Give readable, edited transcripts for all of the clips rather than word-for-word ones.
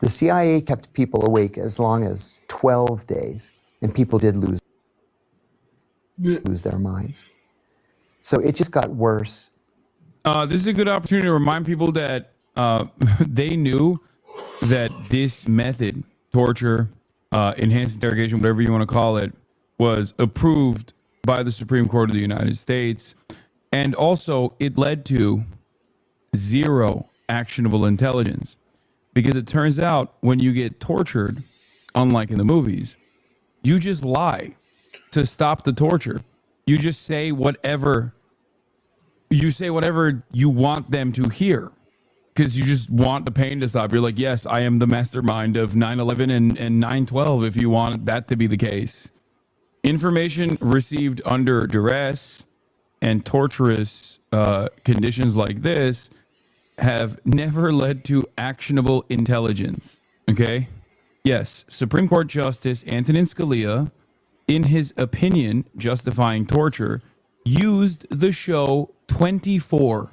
The CIA kept people awake as long as 12 days, and people did lose their minds. So it just got worse. This is a good opportunity to remind people that they knew that this method, torture, enhanced interrogation, whatever you want to call it, was approved by the Supreme Court of the United States. And also, it led to zero actionable intelligence. Because it turns out when you get tortured, unlike in the movies, you just lie to stop the torture. You just say whatever you want them to hear because you just want the pain to stop. You're like, yes, I am the mastermind of 9/11 and 9/12 if you want that to be the case. Information received under duress and torturous conditions like this have never led to actionable intelligence. Okay? Yes, Supreme Court Justice Antonin Scalia, in his opinion justifying torture, used the show 24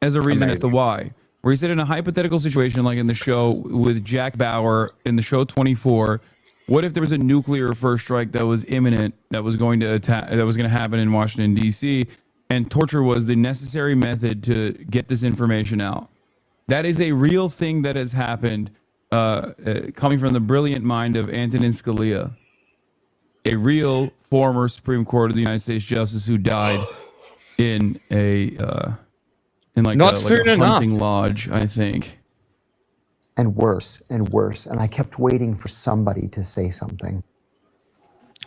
as a reason as to why. Where he said in a hypothetical situation like in the show with Jack Bauer in the show 24, what if there was a nuclear first strike that was imminent, that was going to happen in Washington, D.C., and torture was the necessary method to get this information out. That is a real thing that has happened, coming from the brilliant mind of Antonin Scalia, a real former Supreme Court of the United States justice who died in a hunting lodge, I think. And worse and worse. And I kept waiting for somebody to say something.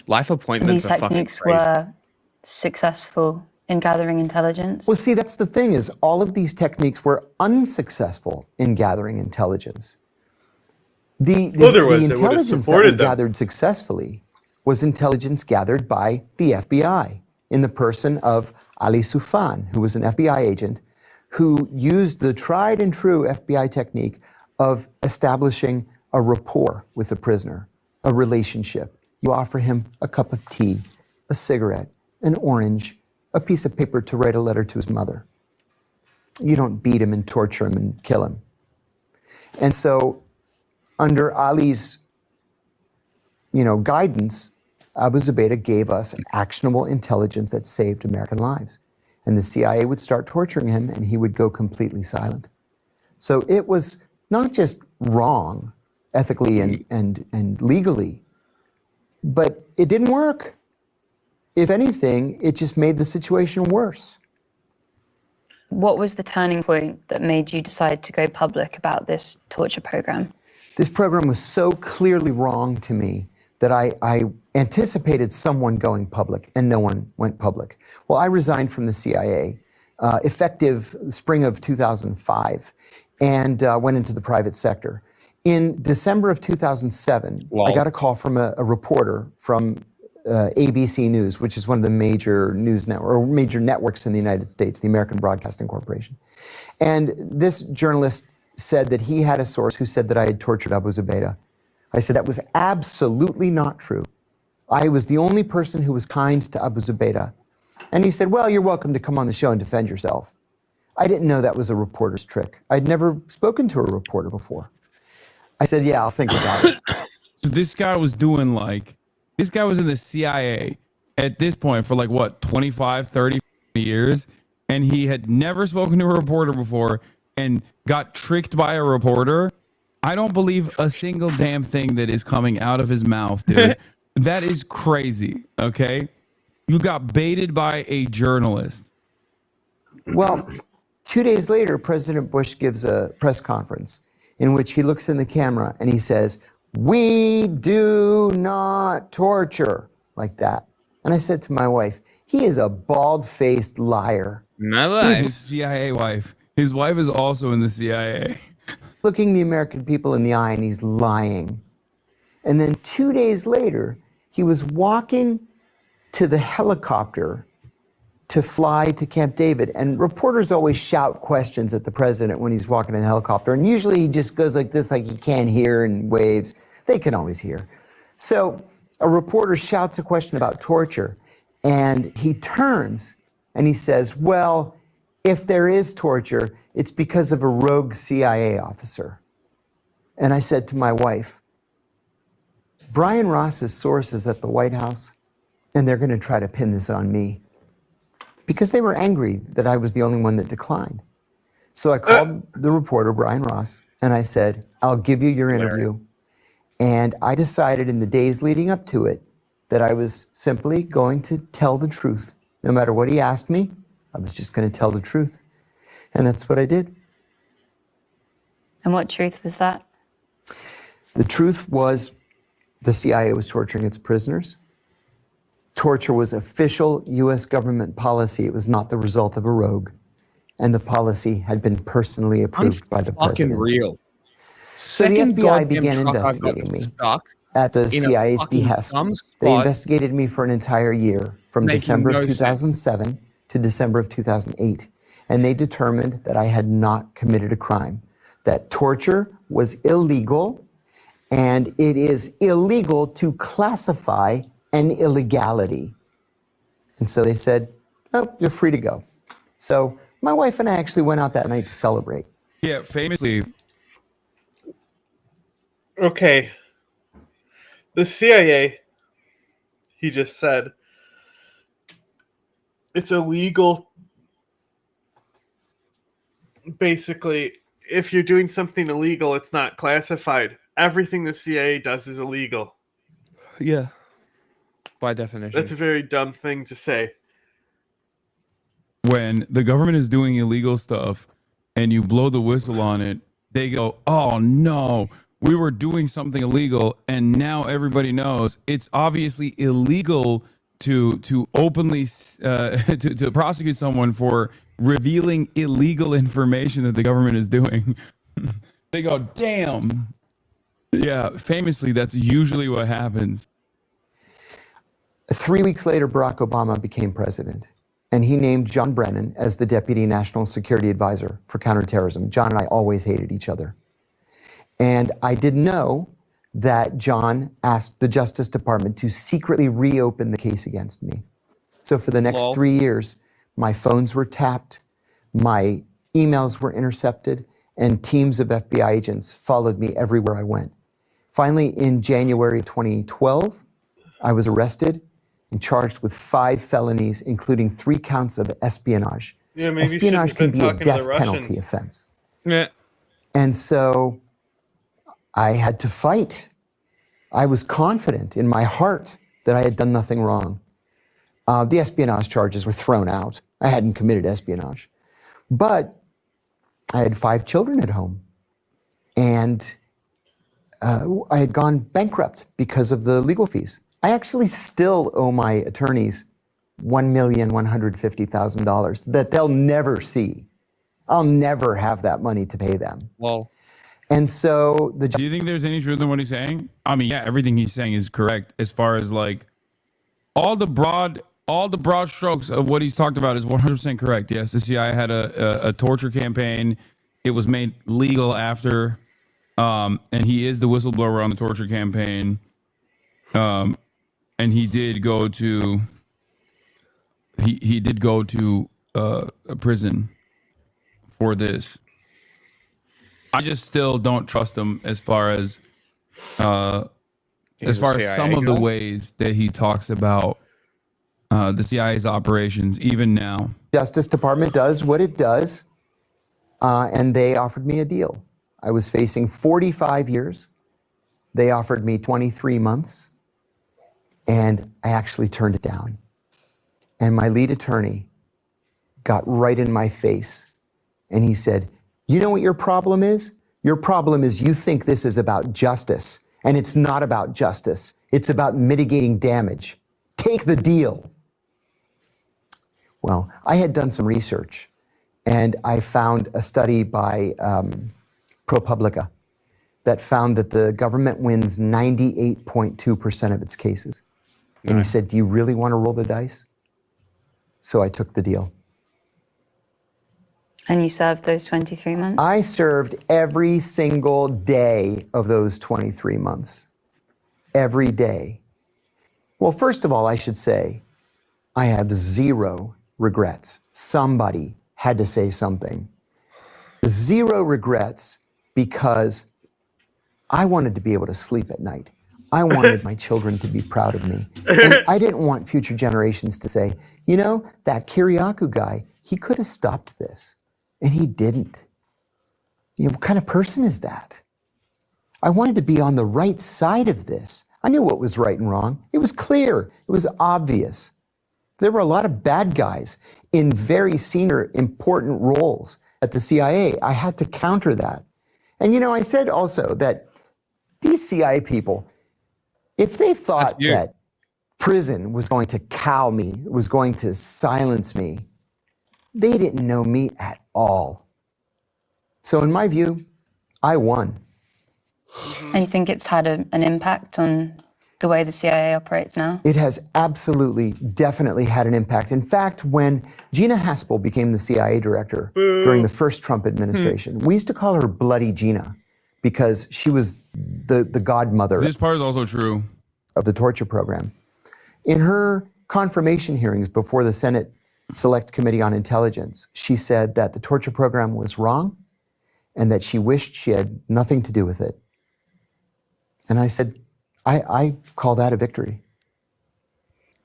Life appointments These are fucking techniques crazy. were successful in gathering intelligence. Well, see, that's the thing, is all of these techniques were unsuccessful in gathering intelligence. The intelligence that we gathered successfully was intelligence gathered by the FBI in the person of Ali Soufan, who was an FBI agent who used the tried and true FBI technique of establishing a rapport with the prisoner, a relationship. You offer him a cup of tea, a cigarette, an orange, a piece of paper to write a letter to his mother. You don't beat him and torture him and kill him. And so under Ali's guidance, Abu Zubaydah gave us actionable intelligence that saved American lives. And the CIA would start torturing him and he would go completely silent. So it was not just wrong ethically and legally, but it didn't work. If anything, it just made the situation worse. What was the turning point that made you decide to go public about this torture program? This program was so clearly wrong to me that I anticipated someone going public, and no one went public. Well, I resigned from the CIA, effective spring of 2005, and went into the private sector. In December of 2007, I got a call from a reporter from ABC News, which is one of the major major networks in the United States, the American Broadcasting Corporation. And this journalist said that he had a source who said that I had tortured Abu Zubaydah. I said that was absolutely not true. I was the only person who was kind to Abu Zubaydah. And he said, well, you're welcome to come on the show and defend yourself. I didn't know that was a reporter's trick. I'd never spoken to a reporter before. I said, yeah, I'll think about it. So this guy was in the CIA at this point for 25, 30 years. And he had never spoken to a reporter before and got tricked by a reporter. I don't believe a single damn thing that is coming out of his mouth, dude. That is crazy, okay? You got baited by a journalist. Well, 2 days later, President Bush gives a press conference in which he looks in the camera and he says, "We do not torture," like that. And I said to my wife, he is a bald-faced liar. He's his CIA wife. His wife is also in the CIA. Looking the American people in the eye, and he's lying. And then 2 days later, he was walking to the helicopter to fly to Camp David. And reporters always shout questions at the president when he's walking in a helicopter. And usually he just goes like this, like he can't hear, and waves. They can always hear. So a reporter shouts a question about torture, and he turns and he says, well, if there is torture, it's because of a rogue CIA officer. And I said to my wife, Brian Ross's source is at the White House, and they're going to try to pin this on me because they were angry that I was the only one that declined. So I called the reporter, Brian Ross, and I said, I'll give you your interview. And I decided in the days leading up to it that I was simply going to tell the truth. No matter what he asked me, I was just going to tell the truth. And that's what I did. And what truth was that? The truth was the CIA was torturing its prisoners. Torture was official US government policy. It was not the result of a rogue. And the policy had been personally approved by the Fucking president. real. So the Second FBI goddamn began truck I got investigating me stuck at the in a CIA's fucking behest. dumb They spot, investigated me for an entire year, from making December no of sense. 2007 to December of 2008. And they determined that I had not committed a crime, that torture was illegal, and it is illegal to classify an illegality. And so they said, oh, you're free to go. So my wife and I actually went out that night to celebrate. Yeah, famously, Okay. The CIA, he just said, it's illegal. Basically, if you're doing something illegal, it's not classified. Everything the CIA does is illegal. yeah, by definition. That's a very dumb thing to say. when the government is doing illegal stuff and you blow the whistle on it, they go, oh no, we were doing something illegal and now everybody knows. It's obviously illegal to openly to prosecute someone for revealing illegal information that the government is doing. They go, damn. Yeah, famously, that's usually what happens. 3 weeks later, Barack Obama became president, and he named John Brennan as the Deputy National Security Advisor for Counterterrorism. John and I always hated each other. And I didn't know that John asked the Justice Department to secretly reopen the case against me. So for the next Lol. 3 years, my phones were tapped, my emails were intercepted, and teams of FBI agents followed me everywhere I went. Finally, in January of 2012, I was arrested and charged with 5 felonies, including 3 counts of espionage. Yeah, maybe you Espionage shouldn't can have be been a talking to the death penalty Russians. offense. Yeah. And so I had to fight. I was confident in my heart that I had done nothing wrong. The espionage charges were thrown out. I hadn't committed espionage. But I had 5 children at home. And I had gone bankrupt because of the legal fees. I actually still owe my attorneys $1,150,000 that they'll never see. I'll never have that money to pay them. Well, And so the Do you think there's any truth in what he's saying? I mean, yeah, everything he's saying is correct as far as like all the broad strokes of what he's talked about is 100% correct. Yes, the CIA had a torture campaign. It was made legal after, and he is the whistleblower on the torture campaign. And he did go to a prison for this. I just still don't trust him as far as some of the ways that he talks about the CIA's operations, even now. Justice Department does what it does, and they offered me a deal. I was facing 45 years. They offered me 23 months, and I actually turned it down. And my lead attorney got right in my face, and he said, you know what your problem is? Your problem is you think this is about justice, and it's not about justice. It's about mitigating damage. Take the deal. Well, I had done some research, and I found a study by ProPublica that found that the government wins 98.2% of its cases. And he said, do you really want to roll the dice? So I took the deal. And you served those 23 months? I served every single day of those 23 months. Every day. Well, first of all, I should say, I have 0 regrets. Somebody had to say something. 0 regrets because I wanted to be able to sleep at night. I wanted my children to be proud of me. And I didn't want future generations to say, you know, that Kiriakou guy, he could have stopped this, and he didn't. You know, what kind of person is that? I wanted to be on the right side of this. I knew what was right and wrong. It was clear. It was obvious. There were a lot of bad guys in very senior, important roles at the CIA. I had to counter that. And, you know, I said also that these CIA people, if they thought that prison was going to cow me, was going to silence me, they didn't know me at all. So in my view, I won. And you think it's had an impact on the way the CIA operates now? It has absolutely, definitely had an impact. In fact, when Gina Haspel became the CIA director during the first Trump administration, we used to call her Bloody Gina because she was the godmother This part is also true. of the torture program. In her confirmation hearings before the Senate Select Committee on Intelligence, she said that the torture program was wrong and that she wished she had nothing to do with it. And I said, I call that a victory.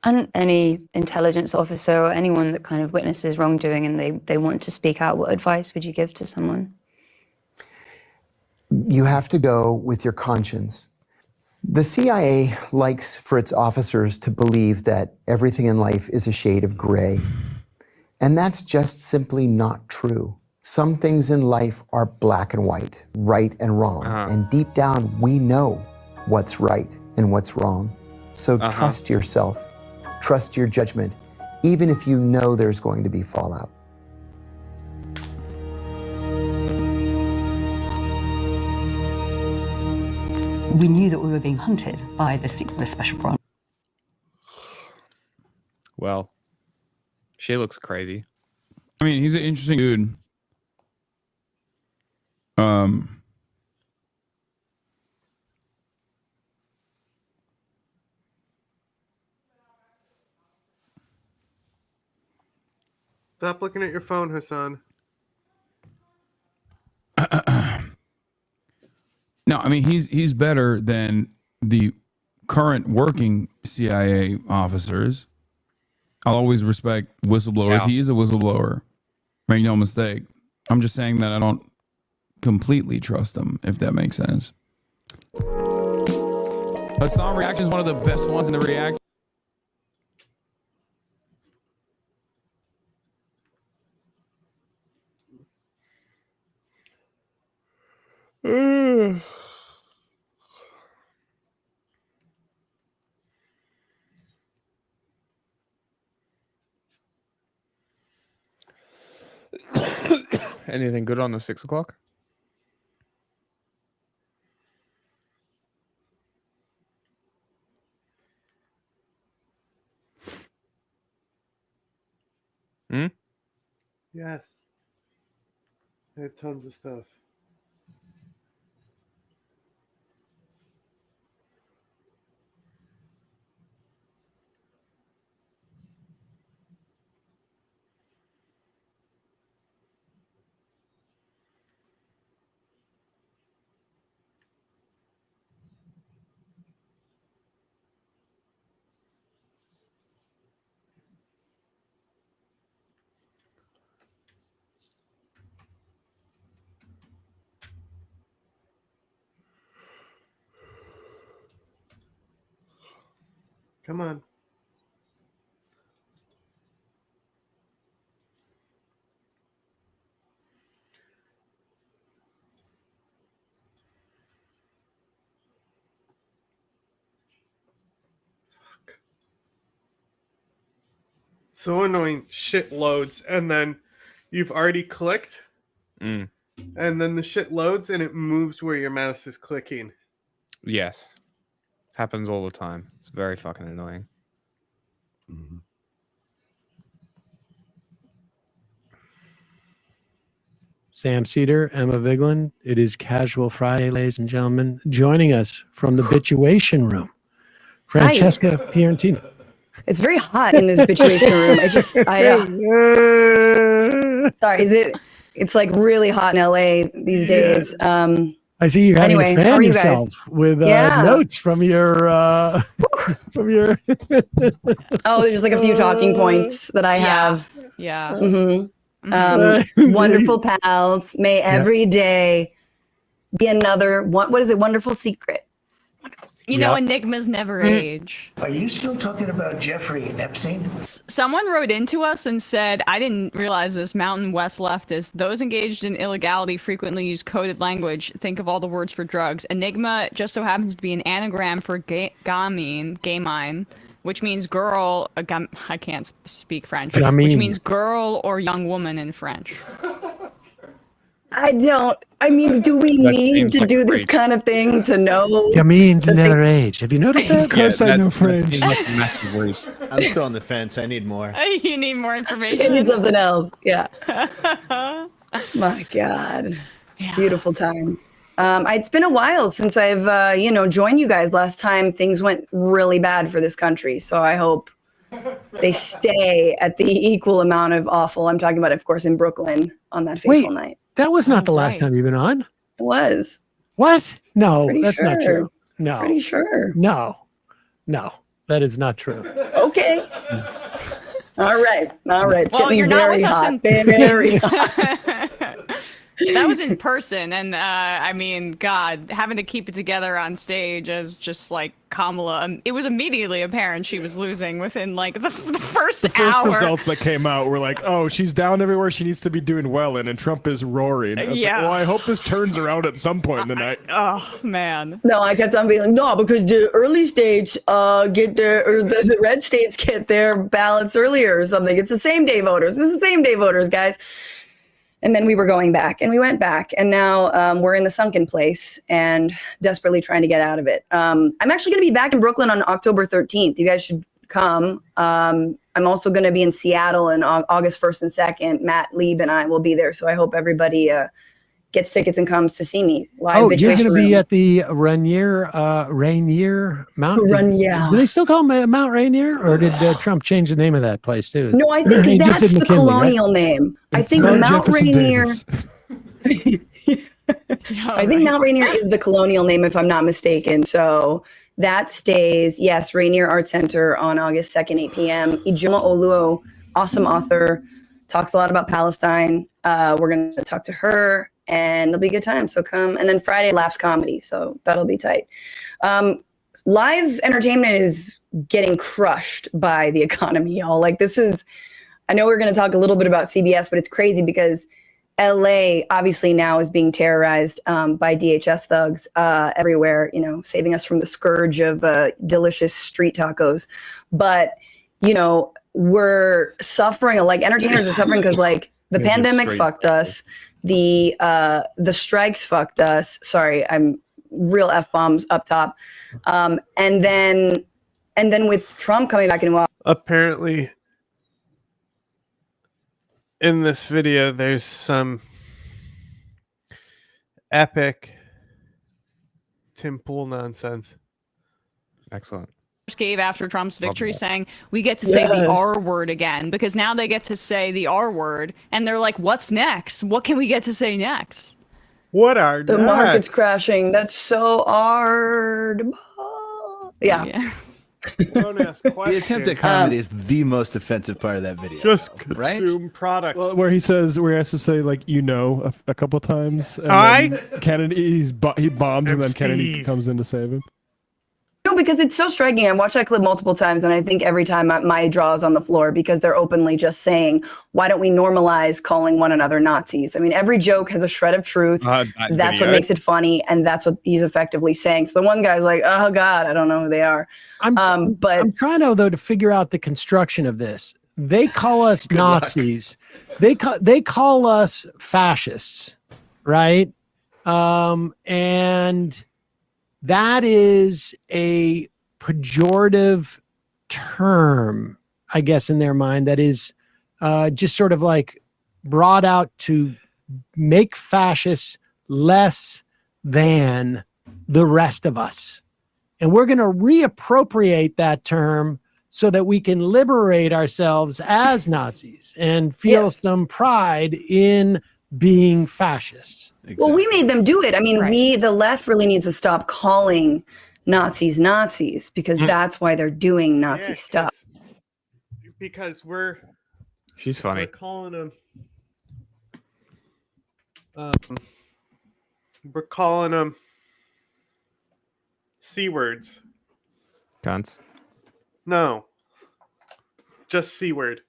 And any intelligence officer or anyone that kind of witnesses wrongdoing and they want to speak out, what advice would you give to someone? You have to go with your conscience. The CIA likes for its officers to believe that everything in life is a shade of gray. And that's just simply not true. Some things in life are black and white, right and wrong. And deep down, we know what's right and what's wrong. So trust yourself, trust your judgment, even if you know there's going to be fallout. We knew that we were being hunted by the Special Branch. Well, she looks crazy. I mean, he's an interesting dude. Stop looking at your phone, Hassan. No, I mean he's better than the current working CIA officers. I'll always respect whistleblowers. Yeah. He is a whistleblower. Make no mistake. I'm just saying that I don't completely trust him, if that makes sense. Hassan reaction is one of the best ones in the react. Anything good on the 6 o'clock? Yes. I have tons of stuff. Come on. So annoying. Shit loads, and then you've already clicked, and then the shit loads, and it moves where your mouse is clicking. Yes. Happens all the time. It's very fucking annoying. Sam Cedar, Emma Vigeland. It is Casual Friday, ladies and gentlemen. Joining us from the Bituation Room, Francesca Fiorentino. It's very hot in this situation room. Sorry, it's like really hot in LA these days. I see you're having Anyway, to how fan are you guys? yourself with Yeah. notes from your from your. Oh, there's like a few talking points that I have. Yeah. Wonderful pals. May every day be another what is it? Wonderful secret. You know, enigmas never age. Are you still talking about Jeffrey Epstein? Someone wrote into us and said, I didn't realize this, Mountain West leftist. Those engaged in illegality frequently use coded language. Think of all the words for drugs. Enigma just so happens to be an anagram for gamine, which means girl. I can't speak French. Gamine. Which means girl or young woman in French. I mean, do we That need seems to like do a this breach. kind of thing to know? I mean, never age. Have you noticed that? Of course I know French. Seems like a massive breach. I'm still on the fence. I need more. You need more I information. need something else. Yeah. My God. Beautiful time. It's been a while since I've, joined you guys. Last time things went really bad for this country. So I hope they stay at the equal amount of awful. I'm talking about, of course, in Brooklyn on that fateful night. That was not the last time you've been on. It was. What? No, Pretty that's not sure. true. No. Pretty sure. No, that is not true. Okay. All right. It's Well, getting you're not very with us hot. in- Very hot. That was in person, and I mean, God, having to keep it together on stage as just like Kamala, it was immediately apparent she was losing within like the first The first hour. results that came out were like, oh, she's down everywhere she needs to be doing well in, and Trump is roaring. I was like, Yeah. well, I hope this turns around at some point in the night. Oh man. No, I kept on being like, no, because the early states get the red states get their ballots earlier or something. It's the same day voters. It's the same day voters, guys. And then we were going back, and we went back, and now we're in the sunken place and desperately trying to get out of it. I'm actually going to be back in Brooklyn on October 13th. You guys should come. I'm also going to be in Seattle on August 1st and 2nd. Matt Lieb and I will be there, so I hope everybody gets tickets and comes to see me live. Oh, you're going to be Room. at the Rainier Mountain. Rainier. Do they still call it Mount Rainier, or did Trump change the name of that place too? No, I He think just that's did the McKinley, right? colonial name. I It's think not Mount Jefferson Rainier. Davis. I think Mount Rainier is the colonial name, if I'm not mistaken. So that stays, yes, Rainier Art Center on August 2nd, 8 p.m. Ijoma Oluo, awesome author, talked a lot about Palestine. We're going to talk to her, and it'll be a good time. So come. And then Friday, Laughs Comedy. So that'll be tight. Live entertainment is getting crushed by the economy, y'all. Like, this is, I know we're going to talk a little bit about CBS, but it's crazy because LA obviously now is being terrorized by DHS thugs everywhere, saving us from the scourge of delicious street tacos. But, we're suffering, like entertainers are suffering because like the pandemic fucked us. The strikes fucked us. Sorry, I'm real F-bombs up top. And then with Trump coming back in, Apparently, in this video, there's some epic Tim Pool nonsense. Excellent. Gave after Trump's victory, saying we get to say the R word again, because now they get to say the R word, and they're like, what's next? What can we get to say next? What are the market's crashing. That's so hard. Yeah. Don't ask The questions. attempt at comedy is the most offensive part of that video. Just right? consume product. Well, where he has to say like a couple times. And then Kennedy he bombed, and then Kennedy Steve. comes in to save him. No, because it's so striking. I watched that clip multiple times, and I think every time my jaw is on the floor because they're openly just saying, why don't we normalize calling one another Nazis? I mean, every joke has a shred of truth. That's what makes it funny, and that's what he's effectively saying. So the one guy's like, oh, God, I don't know who they are. But I'm trying though to figure out the construction of this. They call us Nazis. They call us fascists, right? And that is a pejorative term, I guess, in their mind, that is just sort of like brought out to make fascists less than the rest of us. And we're going to reappropriate that term so that we can liberate ourselves as Nazis and feel some pride in being fascists. Well, we made them do it. I mean, Right. the left really needs to stop calling Nazis Nazis because that's why they're doing Nazi stuff. Because She's we're funny. calling them we're calling them C words. Cunts. No. Just C word.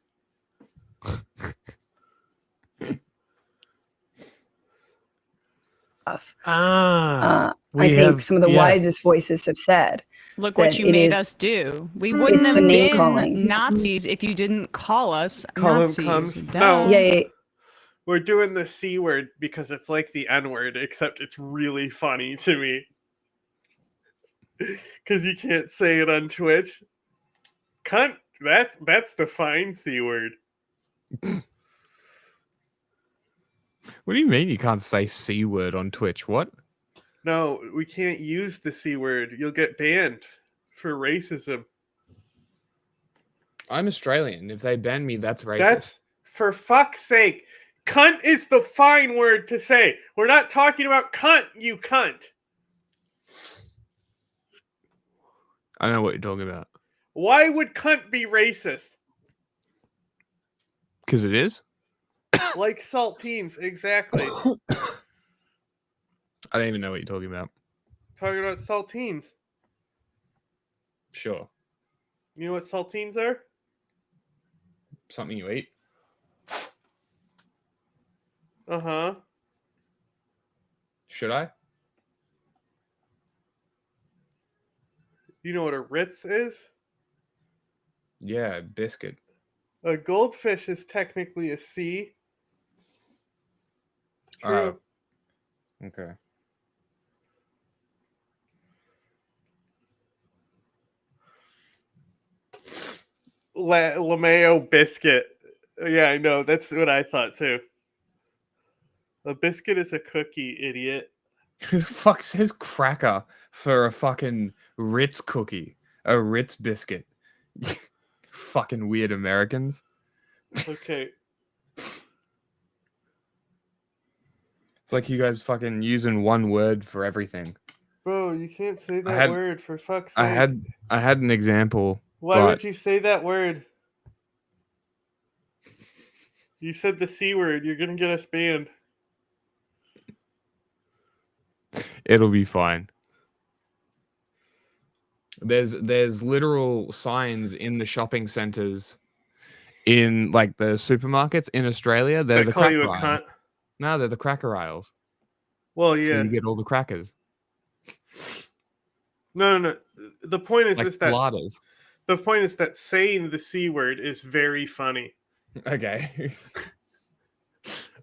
I think some of the wisest voices have said. Look what that you it made is- us do. We wouldn't It's have the name been calling. Nazis if you didn't call us Call them Nazis. cunts. Duh. No. Yeah. We're doing the C word because it's like the N word, except it's really funny to me. Because you can't say it on Twitch. Cunt, that's the fine C word. What do you mean you can't say C word on Twitch? What? No, we can't use the C word. You'll get banned for racism. I'm Australian. If they ban me, that's racist. That's, for fuck's sake. Cunt is the fine word to say. We're not talking about cunt, you cunt. I know what you're talking about. Why would cunt be racist? Because it is? Like saltines, exactly. I don't even know what you're talking about. Talking about saltines. Sure. You know what saltines are? Something you eat? Uh-huh. Should I? You know what a Ritz is? Yeah, biscuit. A goldfish is technically a C. True. Okay. LeMayo biscuit. Yeah, I know. That's what I thought too. A biscuit is a cookie, idiot. Who the fuck says cracker for a fucking Ritz cookie? A Ritz biscuit. Fucking weird Americans. Okay. It's like you guys fucking using one word for everything. Bro, you can't say that word, for fuck's sake. I had an example. Why would you say that word? You said the C word. You're gonna get us banned. It'll be fine. There's literal signs in the shopping centers, in like the supermarkets in Australia. They're They the call cracker you a aisles. cunt. No, they're the cracker aisles. Well, So yeah. you get all the crackers. No. The point is Like just that Pilates. the point is that saying the C word is very funny. Okay.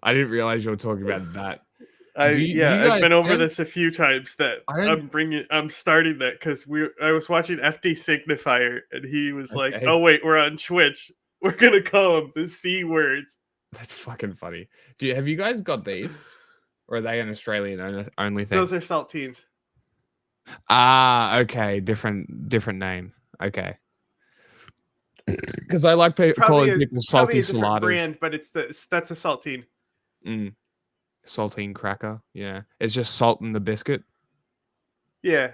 I didn't realize you were talking about that. I've guys been over count? this a few times. That I'm starting that because I was watching FD Signifier and he was like, Okay. "Oh wait, we're on Twitch. We're gonna call them the C words." That's fucking funny. Have you guys got these, or are they an Australian only thing? Those are saltines. Ah, okay, different name. Okay. Because I like calling people salty a different saladas. brand, but that's a saltine. Saltine cracker. Yeah, it's just salt in the biscuit. Yeah.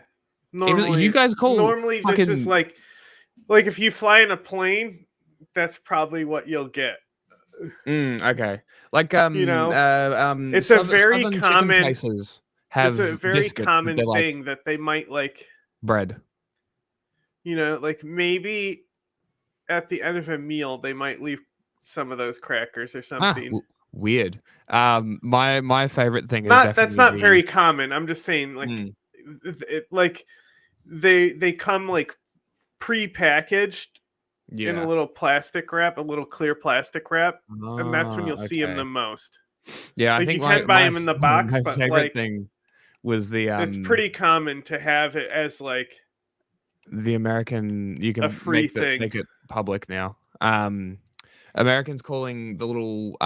Normally, you guys call normally this is like if you fly in a plane, that's probably what you'll get. Okay. Like it's a very southern common chicken places have it's a very biscuit, common they're like thing that they might like. bread. Like maybe at the end of a meal they might leave some of those crackers or something. Weird. My favorite thing is definitely that's not very common. I'm just saying, like, they come like pre-packaged in a little plastic wrap, a little clear plastic wrap, and that's when you'll see them the most. Yeah, I like think you can buy them in the box, my but favorite like thing was the it's pretty common to have it as like the American. You can a free make it public now. Americans calling the little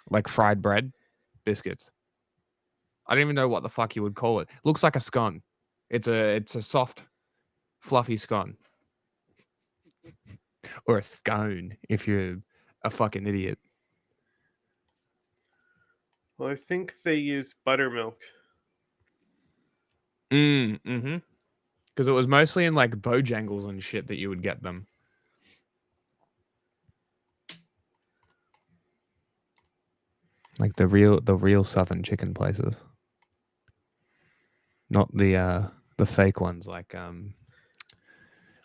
like fried bread biscuits. I don't even know what the fuck you would call it. Looks like a scone. It's a soft, fluffy scone. Or a scone if you're a fucking idiot. Well, I think they use buttermilk. Mm-hmm. Because it was mostly in like Bojangles and shit that you would get them. Like the real southern chicken places. Not the fake ones like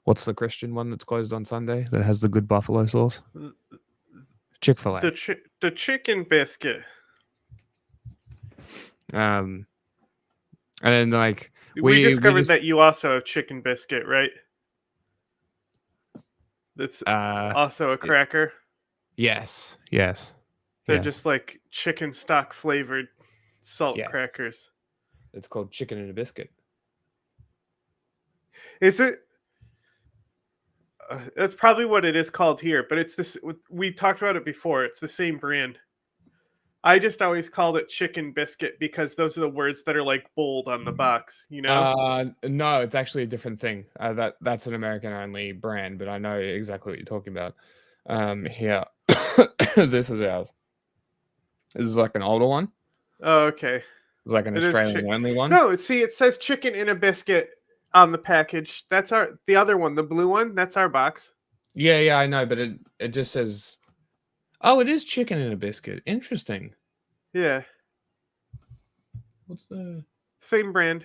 what's the Christian one that's closed on Sunday that has the good buffalo sauce? Chick-fil-A. The chicken biscuit. And then like we discovered that you also have chicken biscuit, right? That's also a cracker. Yes. They're just like chicken stock flavored salt crackers. It's called chicken and a biscuit. Is it? That's probably what it is called here, but it's this. We talked about it before. It's the same brand. I just always called it chicken biscuit because those are the words that are like bold on the box. You know? No, it's actually a different thing. That's an American only brand, but I know exactly what you're talking about. Here, this is ours. This is like an older one. Oh, okay. It's like an Australian only one. No, see, it says chicken in a biscuit on the package. That's the other one, the blue one. That's our box. Yeah, I know, but it just says, oh, it is chicken in a biscuit. Interesting. Yeah. What's the same brand?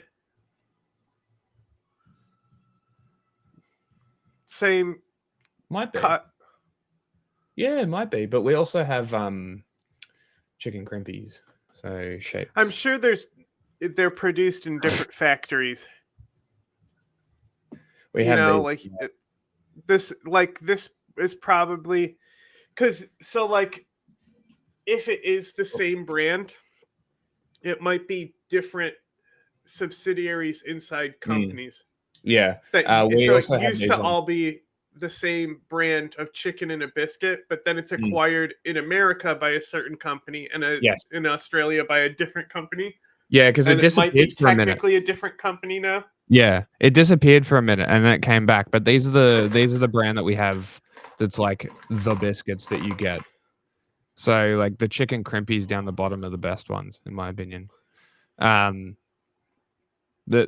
Same. Might be. Yeah, it might be, but we also have chicken crimpies. So shapes. I'm sure they're produced in different factories. We have this is probably because if it is the same brand, it might be different subsidiaries inside companies. Yeah, we also used to all be the same brand of chicken and a biscuit, but then it's acquired in America by a certain company and in Australia by a different company. Yeah, because it disappeared for a minute. Technically a different company now. Yeah, it disappeared for a minute and then it came back. But these are the brand that we have. That's like the biscuits that you get. So like the chicken crimpies down the bottom are the best ones in my opinion. The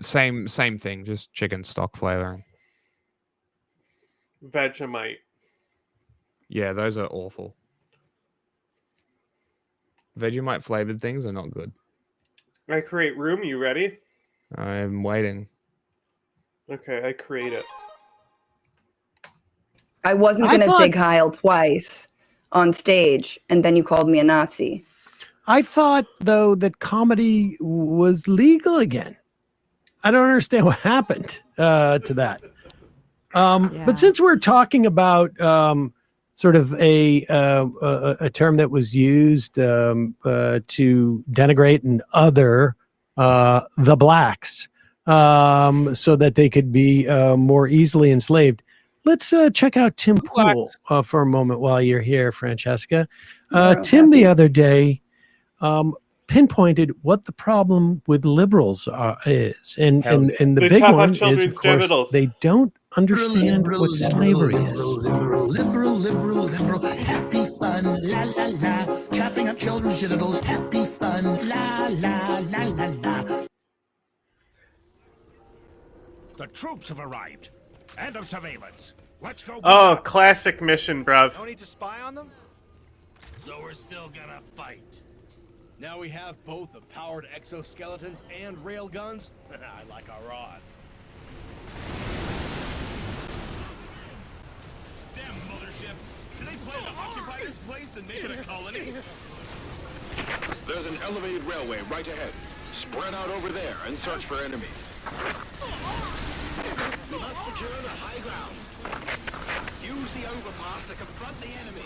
same thing, just chicken stock flavoring. Vegemite. Yeah, those are awful. Vegemite flavored things are not good. I create room. You ready? I'm waiting. Okay, I create it. I wasn't going to dig Heil twice on stage, and then you called me a Nazi. I thought, though, that comedy was legal again. I don't understand what happened to that. But since we're talking about sort of a term that was used to denigrate and other the blacks so that they could be more easily enslaved, let's check out Tim Pool for a moment while you're here, Francesca. Tim the other day pinpointed what the problem with liberals is. And the big one is, of course, they don't understand what slavery is. Liberal, happy fun, la la la, chopping up children's genitals, happy fun, la la la la la. The troops have arrived. End of surveillance. Let's go. Oh, classic mission, bruv. Don't need to spy on them? So we're still gonna fight. Now we have both the powered exoskeletons and railguns. I like our odds. Damn mothership! Do they plan to occupy this place and make it a colony? There's an elevated railway right ahead. Spread out over there and search for enemies. We must secure the high ground. Use the overpass to confront the enemy.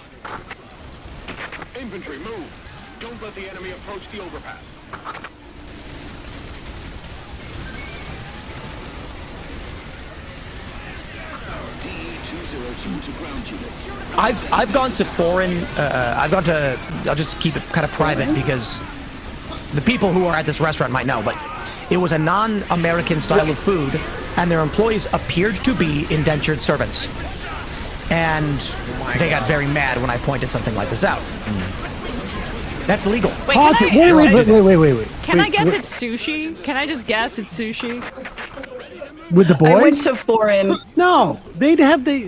Infantry, move! Don't let the enemy approach the overpass. DE-202 to ground units. I've gone to foreign. I'll just keep it kind of private because the people who are at this restaurant might know, but it was a non-American style of food, and their employees appeared to be indentured servants. And they got very mad when I pointed something like this out. That's legal. Pause it. Wait. Can I Wait, guess wait. it's sushi? Can I just guess it's sushi? With the boys? I went to foreign. No, they'd have the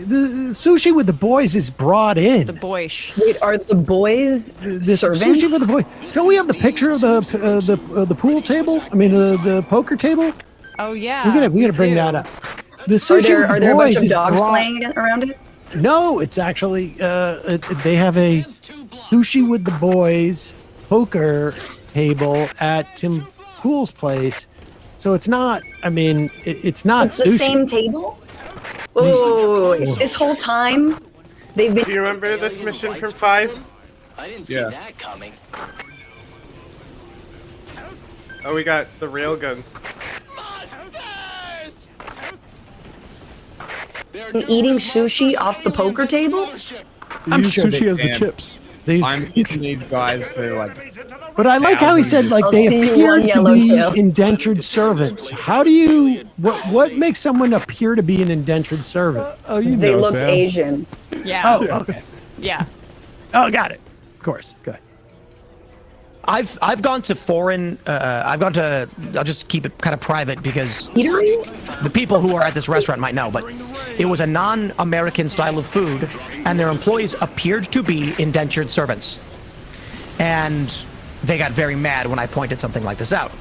sushi with the boys is brought in. The boys. Wait, are the boys The servants? sushi with the boys. Don't we have the picture of the pool table? I mean the poker table. Oh yeah. We gotta bring do. that up. The sushi Are with there the a bunch boys of is dogs brought. playing around it? No, it's actually they have a sushi with the boys poker table at Tim Pool's place. So it's not. I mean, it's not It's sushi. the same table? Oh, this whole time they've been. Do you remember this mission from 5? I didn't see that coming. Oh, we got the railguns. Eating sushi off the poker table? You I'm use sure sushi they- as the Damn. chips. I'm using these guys for like. But I like how he said like I'll they see you appear on to be Yellowtail. indentured servants. How do you what makes someone appear to be an indentured servant? They look Asian. Yeah. Oh, okay. Yeah. Oh, got it. Of course. Good. I've gone to foreign. I'll just keep it kind of private because the people who are at this restaurant might know. But it was a non-American style of food, and their employees appeared to be indentured servants, and they got very mad when I pointed something like this out.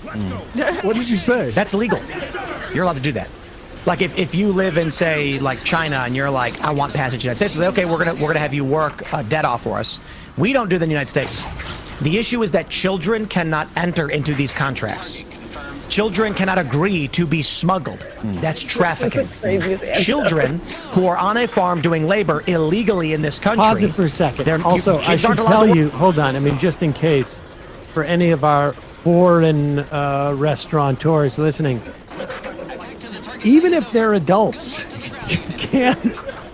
What did you say? That's illegal. You're allowed to do that. Like if you live in say like China and you're like, I want passage to the United States, so they, okay, we're gonna have you work a debt off for us. We don't do that in the United States. The issue is that children cannot enter into these contracts. Children cannot agree to be smuggled. That's trafficking. Children who are on a farm doing labor illegally in this country. Pause it for a second. Also, I kids should aren't allowed tell to work. you. Hold on. I mean, just in case, for any of our foreign restaurateurs listening, even if they're adults,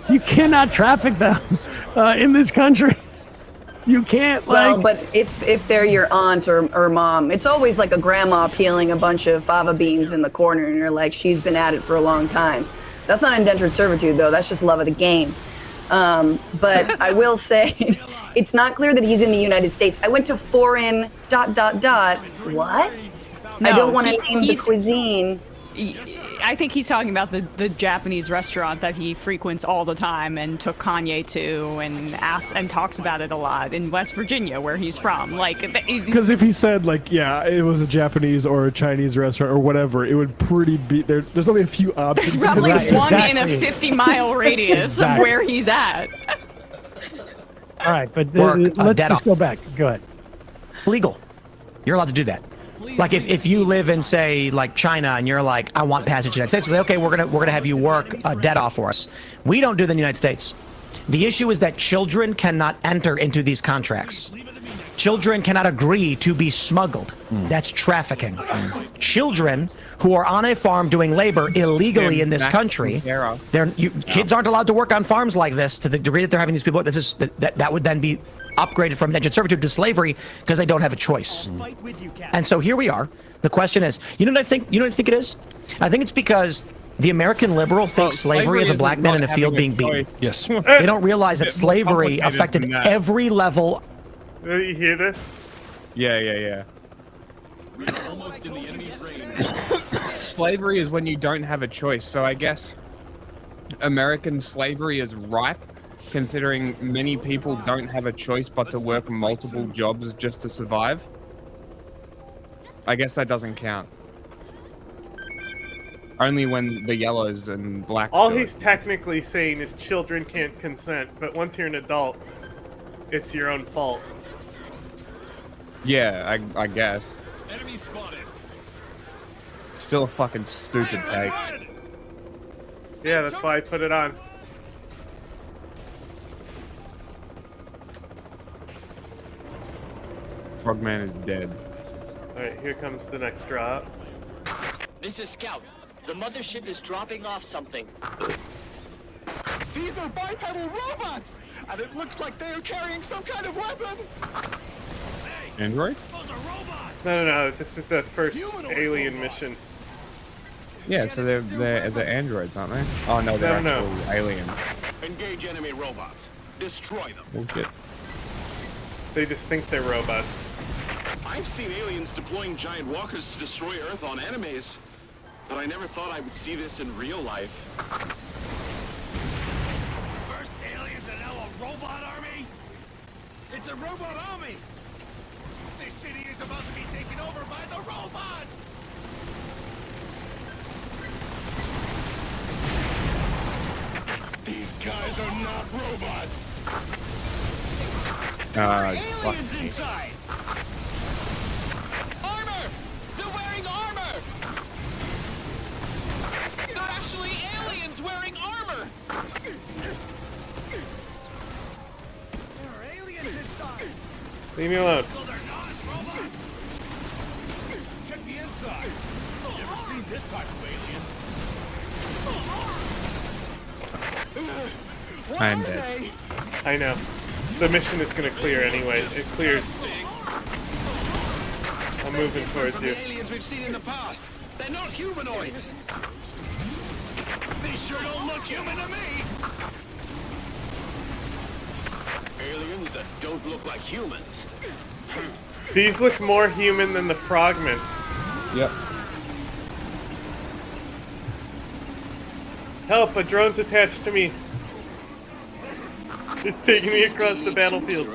you cannot traffic them in this country. You can't Well, but if they're your aunt or mom, it's always like a grandma peeling a bunch of fava beans in the corner, and you're like, she's been at it for a long time. That's not indentured servitude, though. That's just love of the game. But I will say, it's not clear that he's in the United States. I went to foreign ... What? I don't want to name the cuisine. I think he's talking about the Japanese restaurant that he frequents all the time and took Kanye to and talks about it a lot in West Virginia, where he's from. Like, Because if he said like, yeah, it was a Japanese or a Chinese restaurant or whatever, it would pretty be there. There's only a few options. there's probably one in a Exactly. 50-mile radius of where he's at. All right, but let's debt just off. go back. Go ahead. Legal. You're allowed to do that. Like if you live in say like China and you're like, I want passage to the United States, so they, okay, we're gonna have you work a debt off for us. We don't do that in the United States. The issue is that children cannot enter into these contracts. Children cannot agree to be smuggled. That's trafficking. Children who are on a farm doing labor illegally in this country, kids aren't allowed to work on farms like this to the degree that they're having these people. That would then be upgraded from indentured servitude to slavery because they don't have a choice. And so here we are. The question is, you know what I think? You know what I think it is? I think it's because the American liberal thinks slavery is a black man in a field being beaten. Yes. They don't realize that slavery complicated affected than that. every level. You hear this? Yeah. Slavery is when you don't have a choice. So I guess American slavery is ripe, considering many people don't have a choice but to work multiple jobs just to survive. I guess that doesn't count. Only when the yellows and blacks All do it. he's technically saying is children can't consent, but once you're an adult, it's your own fault. Yeah, I guess. Enemy spotted. Still a fucking stupid take. Yeah, that's why I put it on. Frogman is dead. Alright, here comes the next drop. This is Scout. The mothership is dropping off something. These are bipedal robots, and it looks like they are carrying some kind of weapon. Androids? No, this is the first alien mission. Yeah, so they're androids, aren't they? Oh no, they're No. actual aliens. Engage enemy robots. Destroy them. Bullshit. They just think they're robots. I've seen aliens deploying giant walkers to destroy Earth on animes, but I never thought I would see this in real life. First aliens and now a robot army? It's a robot army! This city is about to be taken over by the robots! These guys are not robots. Aliens inside. Armor! They're wearing armor! They're actually aliens wearing armor! There are aliens inside! Leave me alone. So they're not robots! Check the inside! You ever seen this type of alien? I'm dead. I know. The mission is going to clear anyways. It clears. I'm moving towards you. Aliens we've seen in the past. They're not humanoids. They sure don't look human to me! Aliens that don't look like humans. These look more human than the frogmen. Yep. Help, a drone's attached to me. It's taking me across the battlefield.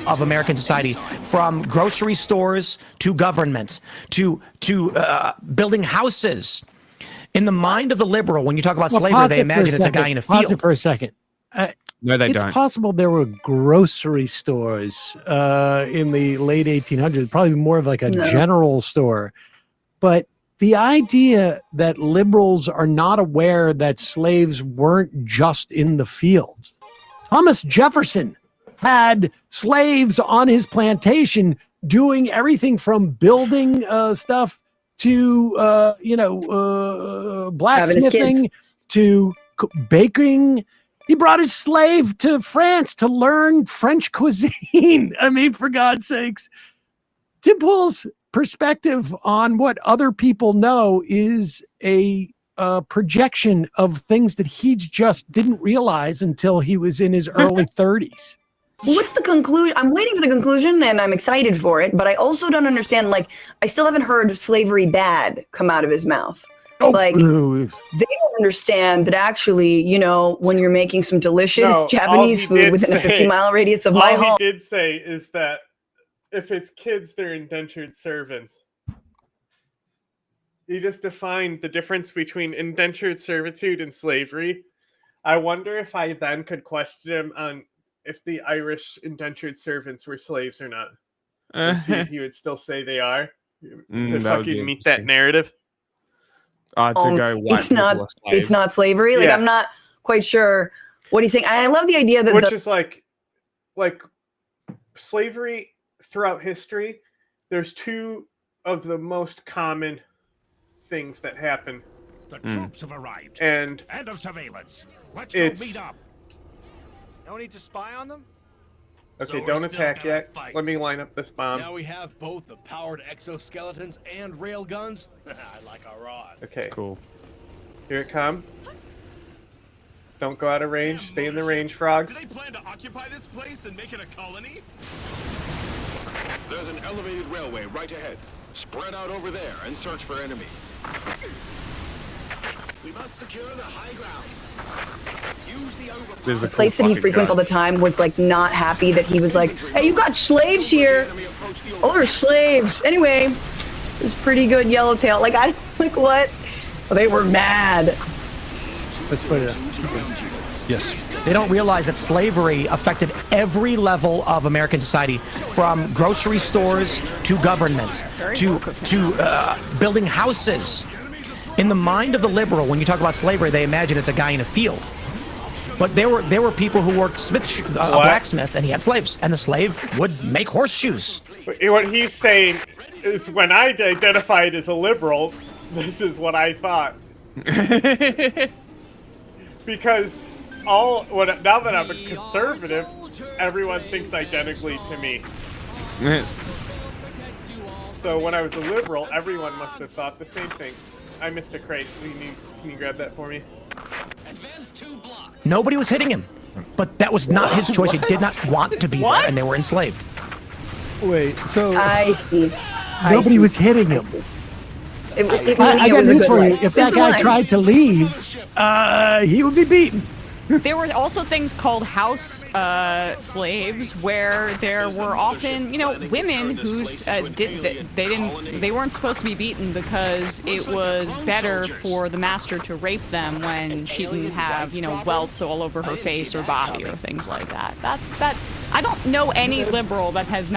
Of American society, from grocery stores to government to building houses. In the mind of the liberal, when you talk about slavery, they imagine it's a guy in a Pause field. it for a second. No, they it's don't. possible there were grocery stores in the late 1800s, probably more of like a general store. But the idea that liberals are not aware that slaves weren't just in the fields. Thomas Jefferson had slaves on his plantation doing everything from building stuff to, blacksmithing to baking. He brought his slave to France to learn French cuisine. I mean, for God's sakes. Tim Pool's perspective on what other people know is a projection of things that he just didn't realize until he was in his early 30s. What's the conclusion? I'm waiting for the conclusion and I'm excited for it, but I also don't understand, like, I still haven't heard slavery bad come out of his mouth. Like, they don't understand that actually, when you're making some delicious Japanese food within a 50-mile radius of my home. All he did say is that if it's kids, they're indentured servants. He just defined the difference between indentured servitude and slavery. I wonder if I then could question him on if the Irish indentured servants were slaves or not. And see if he would still say they are. To fucking meet that narrative. To go white it's not slavery. Like, I'm not quite sure what he's saying. I love the idea that which is like slavery throughout history. There's two of the most common things that happen. The troops have arrived. And of surveillance. Let's go meet up. No need to spy on them? Okay, So don't we're still attack gonna yet. fight. Let me line up this bomb. Now we have both the powered exoskeletons and railguns. I like our odds. Okay. Cool. Here it come. Don't go out of range. Stay in the range, frogs. Do they plan to occupy this place and make it a colony? There's an elevated railway right ahead. Spread out over there and search for enemies. We must secure the high ground. Use the overpass. There's the place that he frequents all the time was like not happy that he was like, hey, you got slaves here. Oh, they're slaves. Anyway, it was pretty good yellowtail. Like, what? Oh, they were mad. Let's put it up. Yes. They don't realize that slavery affected every level of American society, from grocery stores to government to building houses. In the mind of the liberal, when you talk about slavery, they imagine it's a guy in a field. But there were people who worked a blacksmith, and he had slaves, and the slave would make horseshoes. What he's saying is, when I identified as a liberal, this is what I thought. Because now that I'm a conservative, everyone thinks identically to me. So when I was a liberal, everyone must have thought the same thing. I missed a crate. Can you grab that for me? Nobody was hitting him, but that was not his choice. He did not want to be there, and they were enslaved. Wait, so I see. Nobody was hitting him. I got news for you. If that guy tried to leave, he would be beaten. There were also things called house slaves, where there were often, women who they weren't supposed to be beaten because it was better for the master to rape them when she didn't have, welts all over her face or body or things like that. That I don't know any liberal that has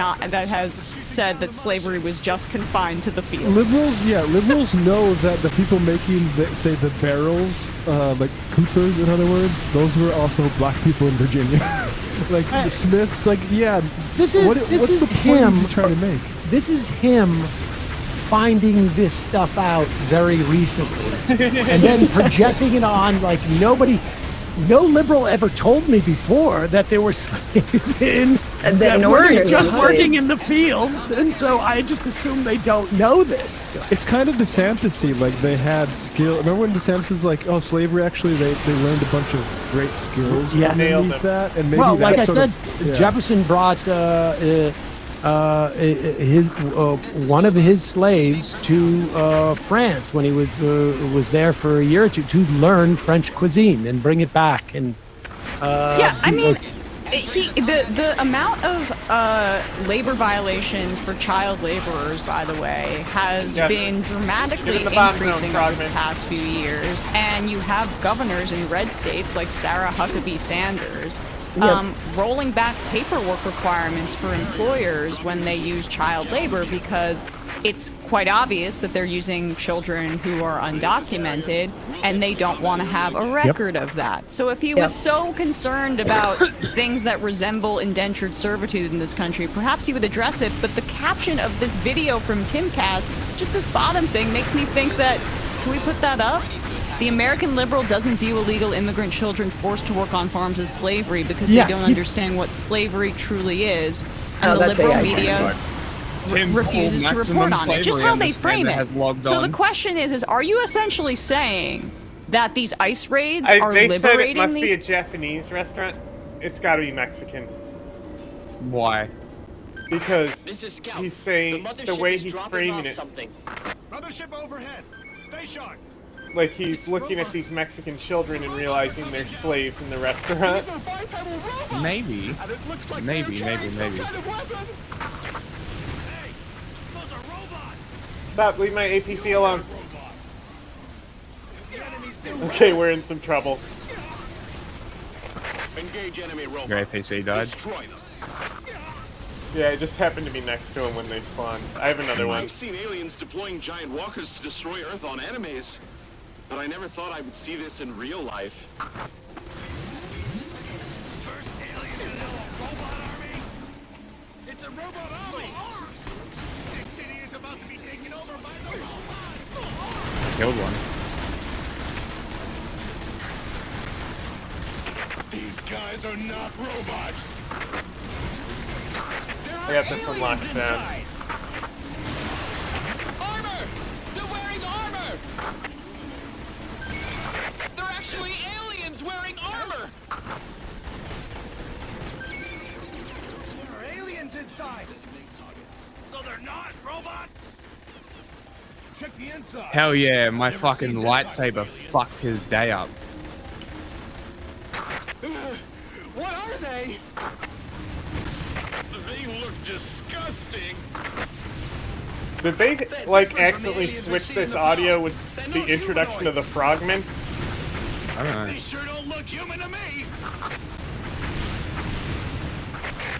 said that slavery was just confined to the fields. Liberals know that the people making, the barrels, like coopers, in other words, those were also black people in Virginia. Like the Smiths, This is the him point he's trying to make? This is him finding this stuff out very recently and then projecting it on like no liberal ever told me before that there were slaves that weren't just working in the fields, and so I just assume they don't know this. It's kind of DeSantis-y, like they had skill. Remember when DeSantis was like, "Oh, slavery actually they learned a bunch of great skills underneath that," and maybe like I said, yeah. Jefferson brought one of his slaves to France when he was there for a year or two to learn French cuisine and bring it back. And the amount of labor violations for child laborers, by the way, has been dramatically increasing over the past few years. And you have governors in red states like Sarah Huckabee Sanders rolling back paperwork requirements for employers when they use child labor, because it's quite obvious that they're using children who are undocumented, and they don't want to have a record of that. So if he was so concerned about things that resemble indentured servitude in this country, perhaps he would address it. But the caption of this video from Timcast, just this bottom thing, makes me think that, can we put that up? The American liberal doesn't view illegal immigrant children forced to work on farms as slavery because they don't understand what slavery truly is. And the liberal media refuses to report on it. Just how they frame it. So the question is are you essentially saying that these ICE raids are they liberating said it must these? be a Japanese restaurant. It's got to be Mexican. Why? Because he's saying the way he's framing it. Mothership overhead. Stay sharp. Like he's looking at these Mexican children and realizing they're slaves in the restaurant. Maybe. Maybe. Stop, leave my APC alone. Okay, we're in some trouble. Engage enemy robots. Your APC died. Yeah, it just happened to be next to him when they spawned. I have another one. I've seen aliens deploying giant walkers to destroy Earth on animes, but I never thought I would see this in real life. First alien to know a robot army? It's a robot army! This city is about to be taken over by the robots! Killed one. These guys are not robots! I got this one locked down. Armor! They're wearing armor! They're actually aliens wearing armor! There are aliens inside! So they're not robots? Check the inside. Hell yeah, my fucking lightsaber fucked his day up. What are they? They look disgusting. Did they like accidentally switch this audio with the introduction of the frogmen? I don't know. They sure don't look human to me.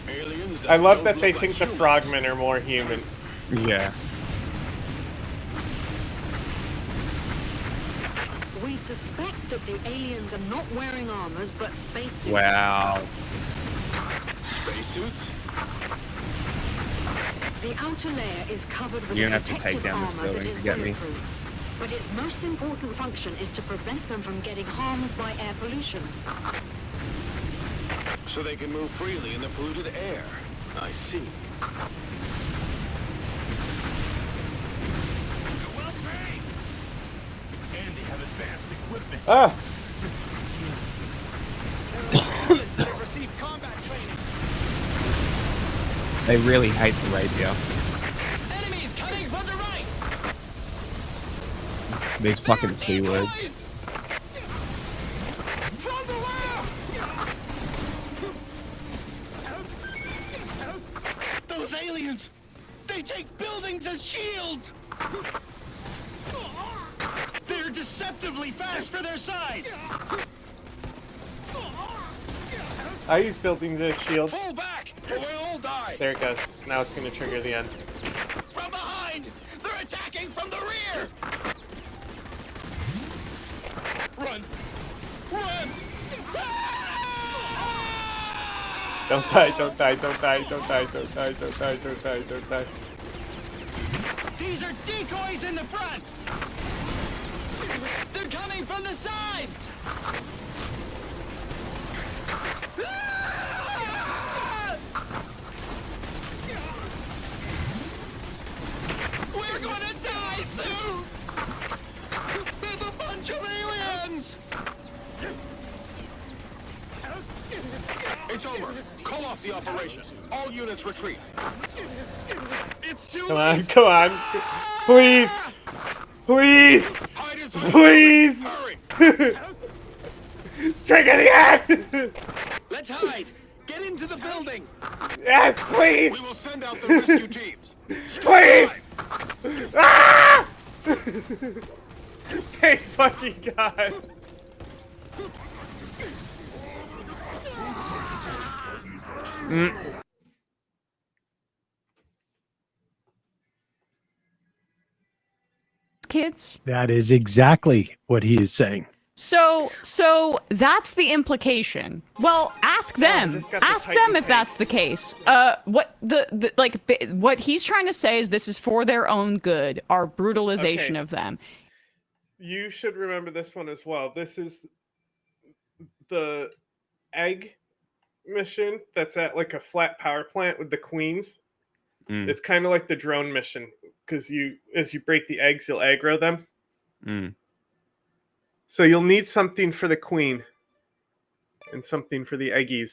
Aliens I love that they think the frogmen are more human. Yeah. We suspect that the aliens are not wearing armors, but spacesuits. Wow. Spacesuits? The outer layer is covered with You're a gonna have to take protective down this armor building that is to get me. bulletproof. But its most important function is to prevent them from getting harmed by air pollution. So they can move freely in the polluted air. I see. They're well trained! And they have advanced equipment. Ah! There are pilots that have received combat training. They really hate the rapier. Enemies coming from the right. These fucking C words. From the left. Those aliens! They take buildings as shields! They're deceptively fast for their size! I use buildings as shields. Fall back, or we'll all die! There it goes. Now it's going to trigger the end. From behind! They're attacking from the rear! Run! Run! Don't die, don't die, don't die, don't die, don't die, don't die, don't die, don't die. These are decoys in the front! They're coming from the sides. We're gonna die soon! There's a bunch of aliens! It's over. Call off the operation. All units retreat. It's too Come on, late. come on. Please. Please. Please. Trigger the end. Let's hide. Get into the building. Yes, please. We will send out the rescue teams. Please. Ah! Thank fucking God. Kids. That is exactly what he is saying. So that's the implication. Well, ask them. Ask them if that's the case. What what he's trying to say is this is for their own good, our brutalization Okay. of them. You should remember this one as well. This is the egg mission that's at like a flat power plant with the queens. It's kind of like the drone mission because as you break the eggs, you'll aggro them. So you'll need something for the queen and something for the eggies.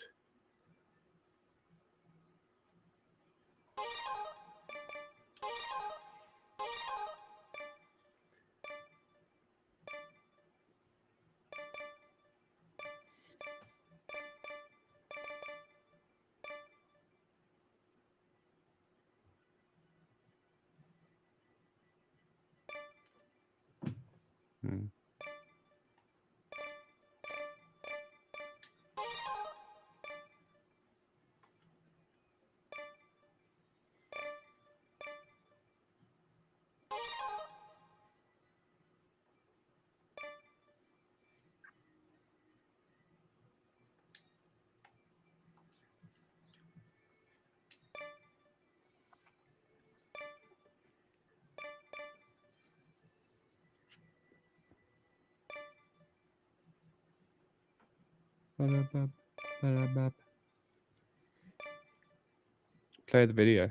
Play the video.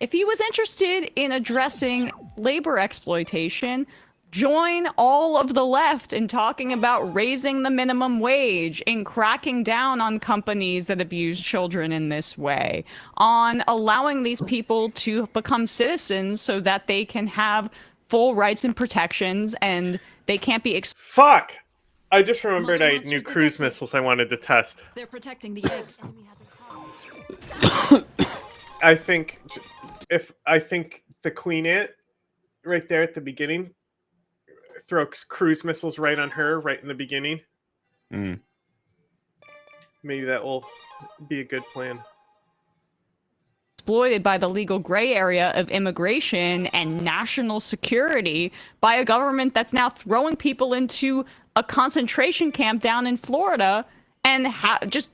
If he was interested in addressing labor exploitation, join all of the left in talking about raising the minimum wage, in cracking down on companies that abuse children in this way, on allowing these people to become citizens so that they can have full rights and protections and they can't be Fuck! I just remembered I had new cruise missiles I wanted to test. They're protecting the eggs. I think the Queen Ant right there at the beginning, throw cruise missiles right on her right in the beginning. Maybe that will be a good plan. Exploited by the legal gray area of immigration and national security by a government that's now throwing people into a concentration camp down in Florida and just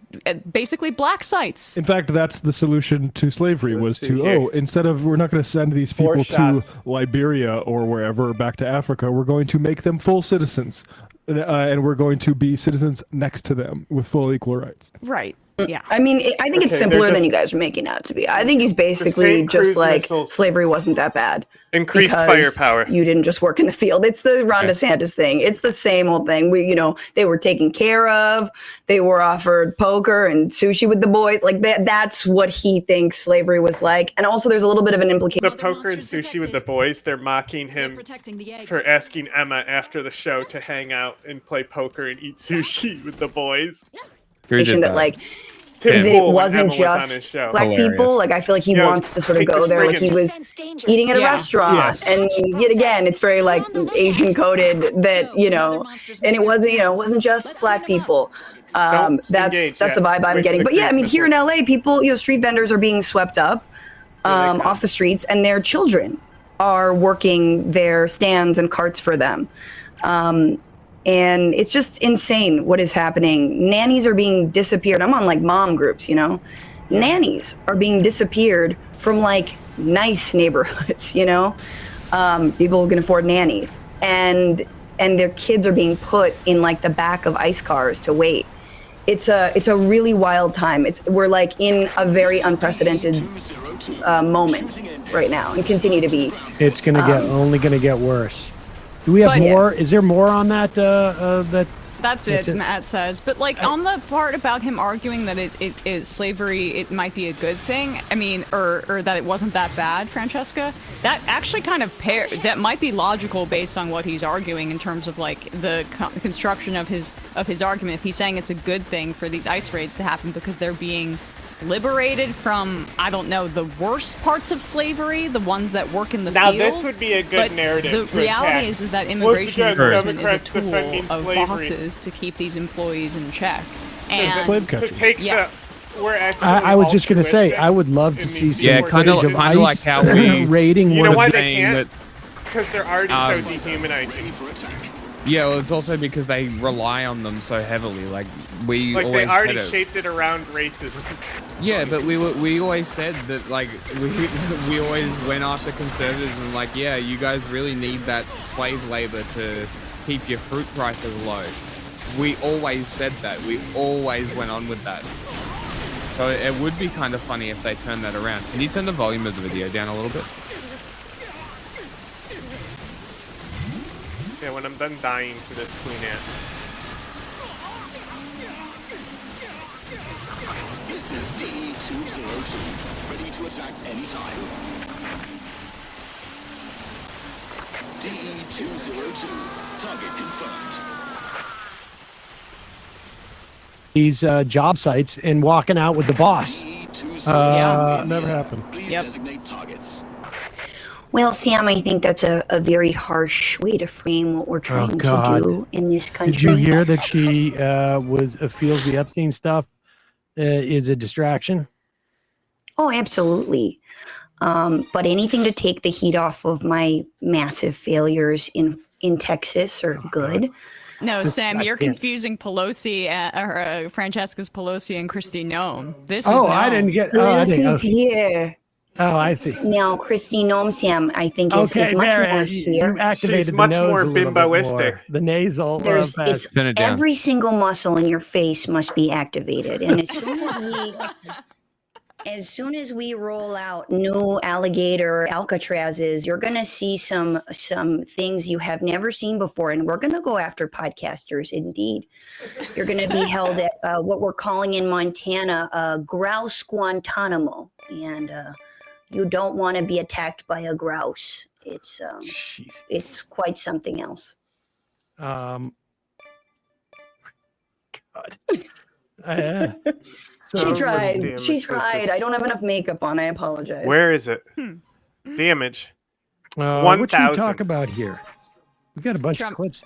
basically black sites. In fact, that's the solution to slavery was see to, here. instead of, we're not going to send these people to shots. Liberia or wherever, back to Africa, we're going to make them full citizens. And we're going to be citizens next to them with full equal rights. Right. Yeah. I mean, I think it's Okay, simpler they're than just- you guys are making out to be. I think he's basically same just cruise like missiles. slavery wasn't that bad. Increased because firepower. You didn't just work in the field. It's the Ron DeSantis thing. It's the same old thing. They were taken care of. They were offered poker and sushi with the boys. Like that's what he thinks slavery was like. And also there's a little bit of an implication. The poker and sushi with the boys, they're mocking him for asking Emma after the show to hang out and play poker and eat sushi with the boys. That like Tim it Pool when wasn't Emma was on his just show. black people. Like I feel like he wants to sort of take go this there. Like he friggin' was eating at a restaurant, and yet again, it's very like Asian coded that and it wasn't just black people. That's the vibe I'm getting. But yeah, I mean, here in LA, people, street vendors are being swept up off the streets, and their children are working their stands and carts for them. And it's just insane what is happening. Nannies are being disappeared. I'm on like mom groups, Nannies are being disappeared from like nice neighborhoods, people who can afford nannies. And their kids are being put in like the back of ICE cars to wait. It's a really wild time. We're like in a very unprecedented moment right now and continue to be. It's only gonna get worse. Do we have more? Is there more on that? That's it, Matt says. But like on the part about him arguing that it slavery, it might be a good thing. I mean, or that it wasn't that bad, Francesca. That actually kind of that might be logical based on what he's arguing in terms of like the construction of his argument. If he's saying it's a good thing for these ICE raids to happen because they're being liberated from, I don't know, the worst parts of slavery, the ones that work in the fields. Now this would be a good narrative. The reality is that immigration enforcement is a tool of bosses to keep these employees in check. And slave country. To take we're actually I was just gonna say, I would love to see some kind of like ICE how we raiding. You know one why of they can't? Because they're already so dehumanizing. Yeah, well, it's also because they rely on them so heavily. Like we Like always they already said it. shaped it around racism. Yeah, but we always said that like we always went after conservatives and like, yeah, you guys really need that slave labor to keep your fruit prices low. We always said that. We always went on with that. So it would be kind of funny if they turned that around. Can you turn the volume of the video down a little bit? Yeah, when I'm done dying to this Queen Ant. This is DE-202, ready to attack anytime. DE-202, target confirmed. These job sites and walking out with the boss. Never happened. Please designate targets. Well, Sam, I think that's a very harsh way to frame what we're trying to do in this country. Did you hear that she feels the Epstein stuff is a distraction? Oh, absolutely. But anything to take the heat off of my massive failures in Texas are good. No, Sam, you're confusing Pelosi, Francesca's Pelosi and Kristi Noem. This is I didn't get. Pelosi's here. Oh, I see. Now, Kristi Noem, Sam, I think is much more here. Activated much the nose more a little bit bimboistic. more. The nasal. It's every single muscle in your face must be activated, and as soon as we roll out new alligator Alcatrazes, you're going to see some things you have never seen before, and we're going to go after podcasters. Indeed, you're going to be held at what we're calling in Montana grouse Guantanamo, and you don't want to be attacked by a grouse. It's quite something else. God. She tried. I don't have enough makeup on. I apologize. Where is it? Damage. What should we talk about here? We got a bunch of clips.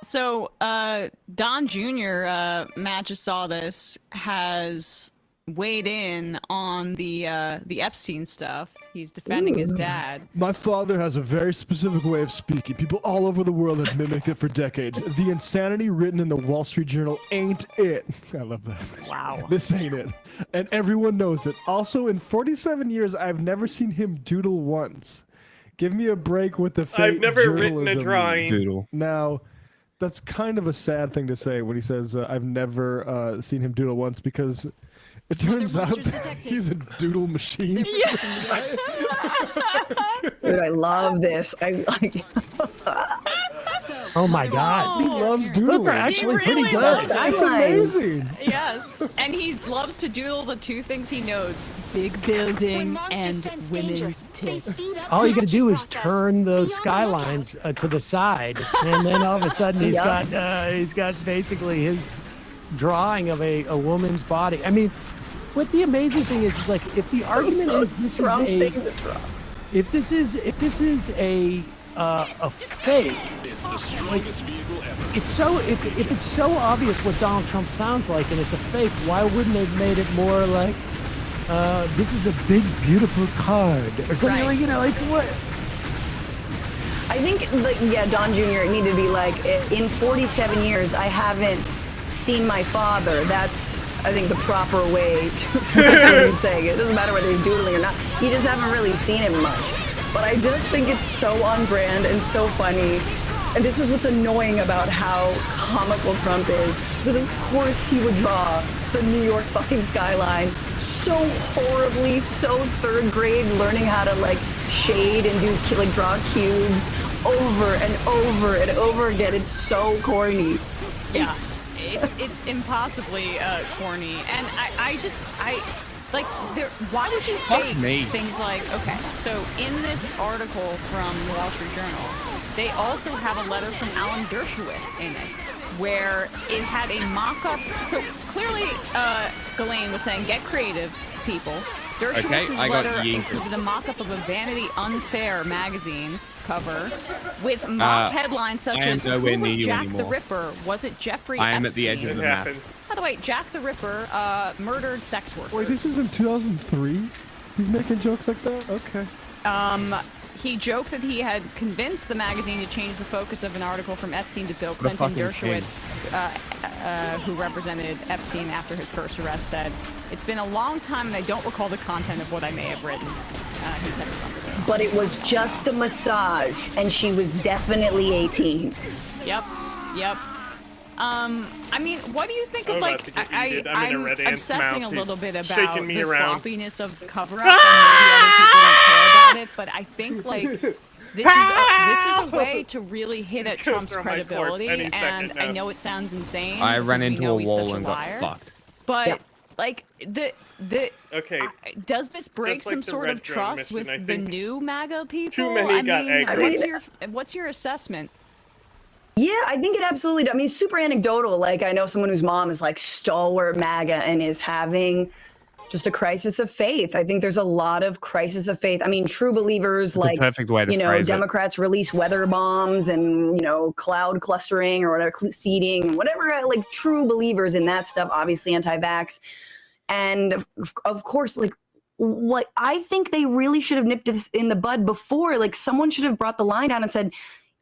So Don Jr., Matt just saw this, has weighed in on the Epstein stuff. He's defending his dad. My father has a very specific way of speaking. People all over the world have mimicked it for decades. The insanity written in the Wall Street Journal ain't it. I love that. Wow. This ain't it. And everyone knows it. Also, in 47 years, I've never seen him doodle once. Give me a break with the fake I've never written a journalism drawing. Doodle. Now, that's kind of a sad thing to say when he says I've never seen him doodle once, because it turns out that he's a doodle machine. Dude, I love this. Oh my God. He loves doodling. Those are actually He really pretty good. loves That's doodling. amazing. Yes, and he loves to doodle the two things he knows: big building and women's tits. All you got to do is turn those skylines to the side, and then all of a sudden he's got basically his drawing of a woman's body. I mean, what the amazing thing is like, if the argument is this is a fake, It's the strongest vehicle ever. it's so if it's so obvious what Donald Trump sounds like and it's a fake, why wouldn't they have made it more like this is a big beautiful card or something? Right. Like, you know, like what? I think, like, yeah, Don Jr., it needed to be like, in 47 years, I haven't seen my father. That's, I think, the proper way to say it. It doesn't matter whether he's doodling or not. He just haven't really seen him much. But I just think it's so on brand and so funny. And this is what's annoying about how comical Trump is. Because of course he would draw the New York fucking skyline so horribly, so third grade, learning how to like shade and do like draw cubes over and over and over again. It's so corny. Yeah, it's impossibly corny, and I like, why would you fake things like, okay, so in this article from the Wall Street Journal, they also have a letter from Alan Dershowitz in it, where it had a mock-up. So clearly, Ghislaine was saying, get creative, people. Dershowitz's letter included a mock-up of a Vanity Unfair magazine cover with mock headlines such as, who was Jack the Ripper? Was it Jeffrey Epstein? I am at the edge of the map. By the way, Jack the Ripper murdered sex workers. Wait, this is in 2003? He's making jokes like that? Okay. He joked that he had convinced the magazine to change the focus of an article from Epstein to Bill Clinton. Dershowitz, who represented Epstein after his first arrest, said, "It's been a long time and I don't recall the content of what I may have written." He said it under there. But it was just a massage, and she was definitely 18. Yep. I mean, what do you think of, like, I'm obsessing a little bit about the sloppiness of the cover-up, and maybe other people don't care about it, but I think, like, this is a way to really hit at Trump's credibility, and I know it sounds insane. I ran into a wall such and got fucked. But, like, okay, does this break just like some the sort red of drone trust mission, I with the think new MAGA people? too many got aggravated. What's your assessment? Yeah, I think it absolutely, I mean, super anecdotal. Like, I know someone whose mom is like stalwart MAGA and is having just a crisis of faith. I think there's a lot of crisis of faith. I mean, true believers, It's like, a perfect way to you know, phrase it. Democrats release weather bombs and, you know, cloud clustering or whatever, seeding, whatever, like true believers in that stuff, obviously anti-vax. And of course, like, what I think they really should have nipped this in the bud before. Like, someone should have brought the line down and said,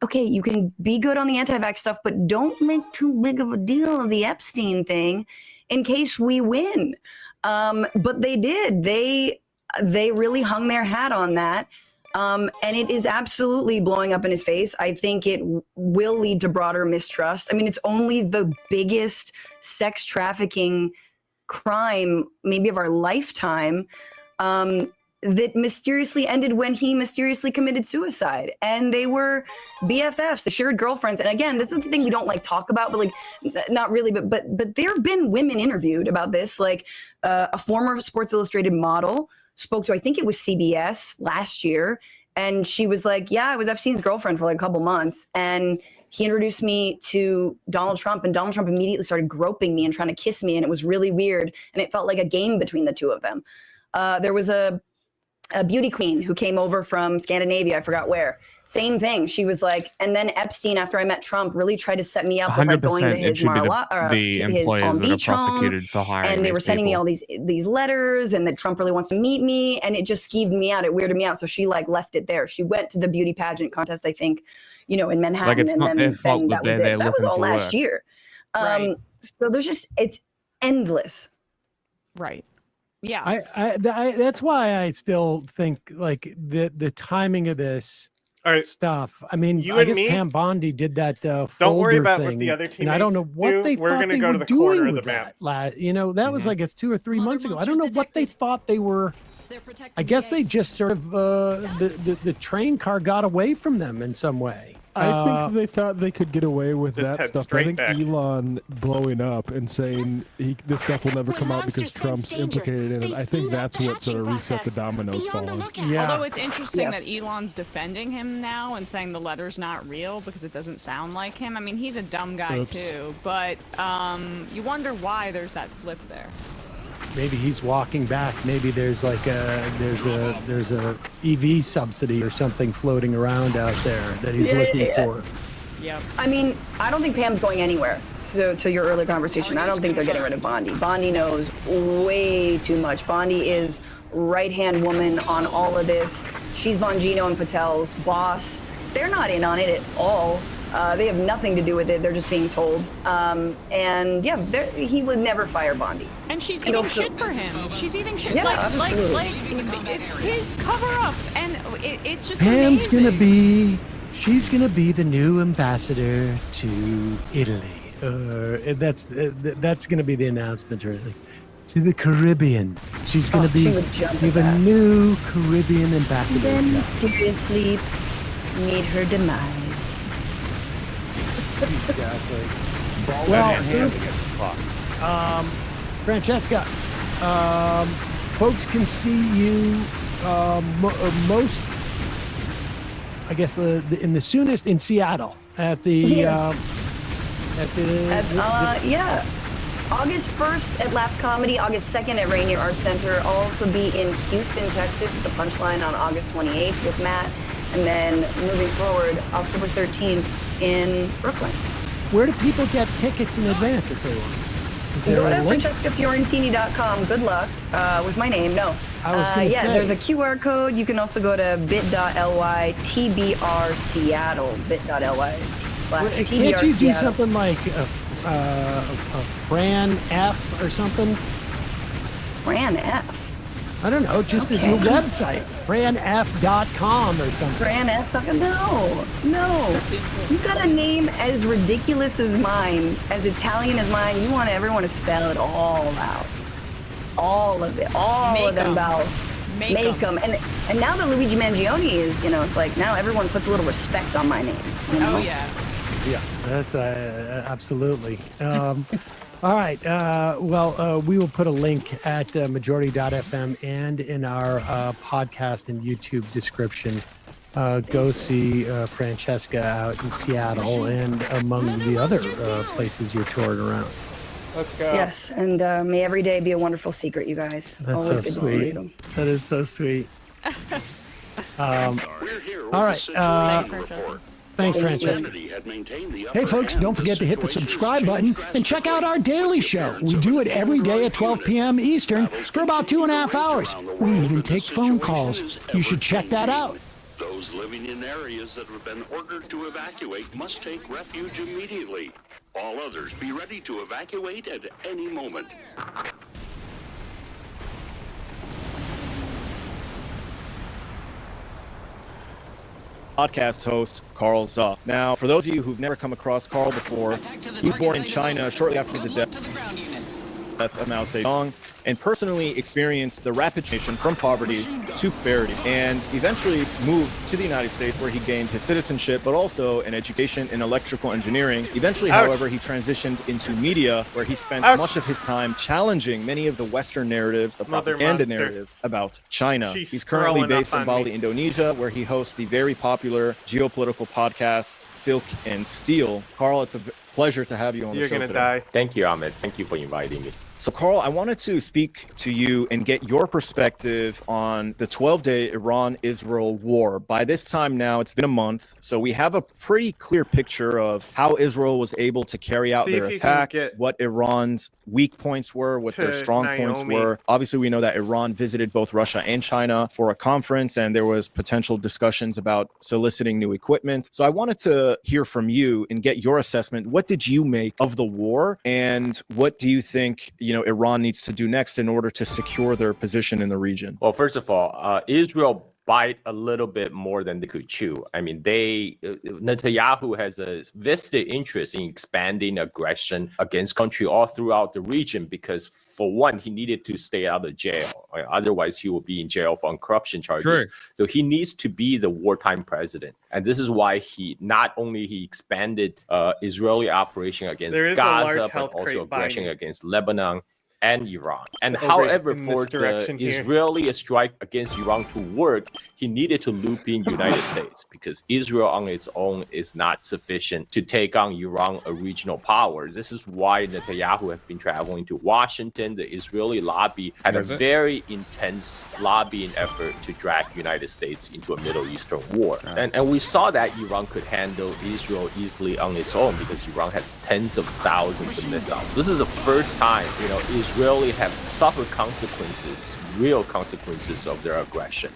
okay, you can be good on the anti-vax stuff, but don't make too big of a deal of the Epstein thing in case we win. But they did. They really hung their hat on that. And it is absolutely blowing up in his face. I think it will lead to broader mistrust. I mean, it's only the biggest sex trafficking crime, maybe of our lifetime, that mysteriously ended when he mysteriously committed suicide. And they were BFFs, they shared girlfriends. And again, this is the thing we don't like talk about, but like, not really, but there have been women interviewed about this. Like a former Sports Illustrated model spoke to, I think it was CBS last year. And she was like, yeah, I was Epstein's girlfriend for like a couple months. And he introduced me to Donald Trump, and Donald Trump immediately started groping me and trying to kiss me. And it was really weird. And it felt like a game between the two of them. There was a beauty queen who came over from Scandinavia, I forgot where. Same thing. She was like, and then Epstein, after I met Trump, really tried to set me up with like going to his his Palm Beach home, for hiring and they were sending me people. all these letters, and that Trump really wants to meet me, and it just skeeved me out. It weirded me out. So she like left it there. She went to the beauty pageant contest, I think, you know, in Manhattan, Like, it's and not then their fault that that was they're it. That was looking all for last work. year. Right. So there's just, it's endless. Right. Yeah. I that's why I still think like the timing of this stuff. I mean, You I and guess me? Pam Bondi did that Don't folder worry about thing, what the other and I don't know teammates what do. they We're thought gonna they go were to the corner doing of with the map. that. You know, that was, I guess, 2 or 3 months ago. I don't know what they thought they were. I guess they just sort of the train car got away from them in some way. I think they thought they could get away with Just that head stuff. I straight think back. Elon blowing up and saying this stuff will never come out because Trump's implicated in it. I think that's what sort of reset the dominoes falling. Although it's interesting that Elon's defending him now and saying the letter's not real because it doesn't sound like him. I mean, he's a dumb guy too, but you wonder why there's that flip there. Maybe he's walking back. Maybe there's like there's a EV subsidy or something floating around out there that he's looking for. Yep. I mean, I don't think Pam's going anywhere. So to your earlier conversation, I don't think they're getting rid of Bondi. Bondi knows way too much. Bondi is right-hand woman on all of this. She's Bongino and Patel's boss. They're not in on it at all. They have nothing to do with it. They're just being told. And yeah, he would never fire Bondi. And she's eating shit for him. She's eating shit. Yeah, like absolutely. it's his cover up, and it's just Pam's amazing. She's gonna be the new ambassador to Italy. That's gonna be the announcement, really. To the Caribbean. She's gonna be a new Caribbean ambassador. Then mysteriously meet her demise. Exactly. Balls Well, in hands against the clock. Francesca, folks can see you most, I guess, in the soonest in Seattle at the Yes. Yeah. August 1st at Laughs Comedy, August 2nd at Rainier Arts Center. I'll also be in Houston, Texas at the Punchline on August 28th with Matt. And then moving forward, October 13th in Brooklyn. Where do people get tickets in advance if they want? Is Go there to a link? FrancescaFiorentini.com. Good luck with my name. No. I was gonna say. There's a QR code. You can also go to bit.ly TBR Seattle. Bit.ly /TBR Can't you do Seattle. something like a Fran F or something? Fran F? I don't know, just as your website, franf.com or something. FranF? No. You've got a name as ridiculous as mine, as Italian as mine. You want everyone to spell it all out. All of it. All of them vowels. Make them. And now that Luigi Mangione is, it's like now everyone puts a little respect on my name. You know? Oh, yeah. Yeah, that's absolutely. All right. We will put a link at majority.fm and in our podcast and YouTube description. Go see Francesca out in Seattle and among the other places you're touring around. Let's go. Yes, and may every day be a wonderful secret, you guys. That's Always so good sweet. to see you. That is so sweet. All right. Thanks, Francesca. Hey, folks, don't forget to hit the subscribe button and check out our daily show. We do it every day at 12 p.m. Eastern for about 2.5 hours. We even take phone calls. You should check that out. Those living in areas that have been ordered to evacuate must take refuge immediately. All others be ready to evacuate at any moment. Podcast host Carl Zuck. Now, for those of you who've never come across Carl before, he was born in China shortly after the death of Mao Zedong, and personally experienced the rapid transition from poverty to prosperity, and eventually moved to the United States, where he gained his citizenship, but also an education in electrical engineering. Eventually, however, he transitioned into media, where he spent much of his time challenging many of the Western narratives, the propaganda narratives about China. He's currently based in Bali, Indonesia, where he hosts the very popular geopolitical podcast Silk and Steel. Carl, it's a pleasure to have you on the show today. Thank you, Ahmed. Thank you for inviting me. So, Carl, I wanted to speak to you and get your perspective on the 12-day Iran-Israel war. By this time now, it's been a month, so we have a pretty clear picture of how Israel was able to carry out their attacks, what Iran's weak points were, what their strong points were. Obviously, we know that Iran visited both Russia and China for a conference, and there was potential discussions about soliciting new equipment. So I wanted to hear from you and get your assessment. What did you make of the war, and what do you think Iran needs to do next in order to secure their position in the region? Well, first of all, Israel bite a little bit more than they could chew. I mean, Netanyahu has a vested interest in expanding aggression against country all throughout the region because, for one, he needed to stay out of jail. Otherwise, he will be in jail on corruption charges. True. So he needs to be the wartime president. And this is why he expanded Israeli operation against Gaza, but also aggression against Lebanon and Iran. And however, for the Israeli strike against Iran to work, he needed to loop in United States because Israel on its own is not sufficient to take on Iran, a regional power. This is why Netanyahu has been traveling to Washington. The Israeli lobby had a very intense lobbying effort to drag United States into a Middle Eastern war. And we saw that Iran could handle Israel easily on its own because Iran has tens of thousands of missiles. This is the first time, Israeli have suffered consequences, real consequences of their aggression.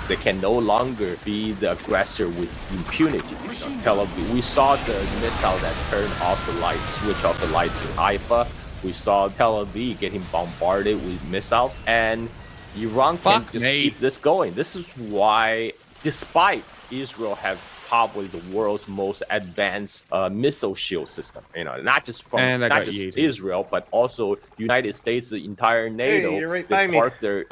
They can no longer be the aggressor with impunity. Tel Aviv, we saw the missile that turned off the lights, switch off the lights in Haifa. We saw Tel Aviv getting bombarded with missiles, and Iran can just keep this going. This is why, despite Israel have probably the world's most advanced missile shield system, not just from Israel, but also United States, the entire NATO. They park their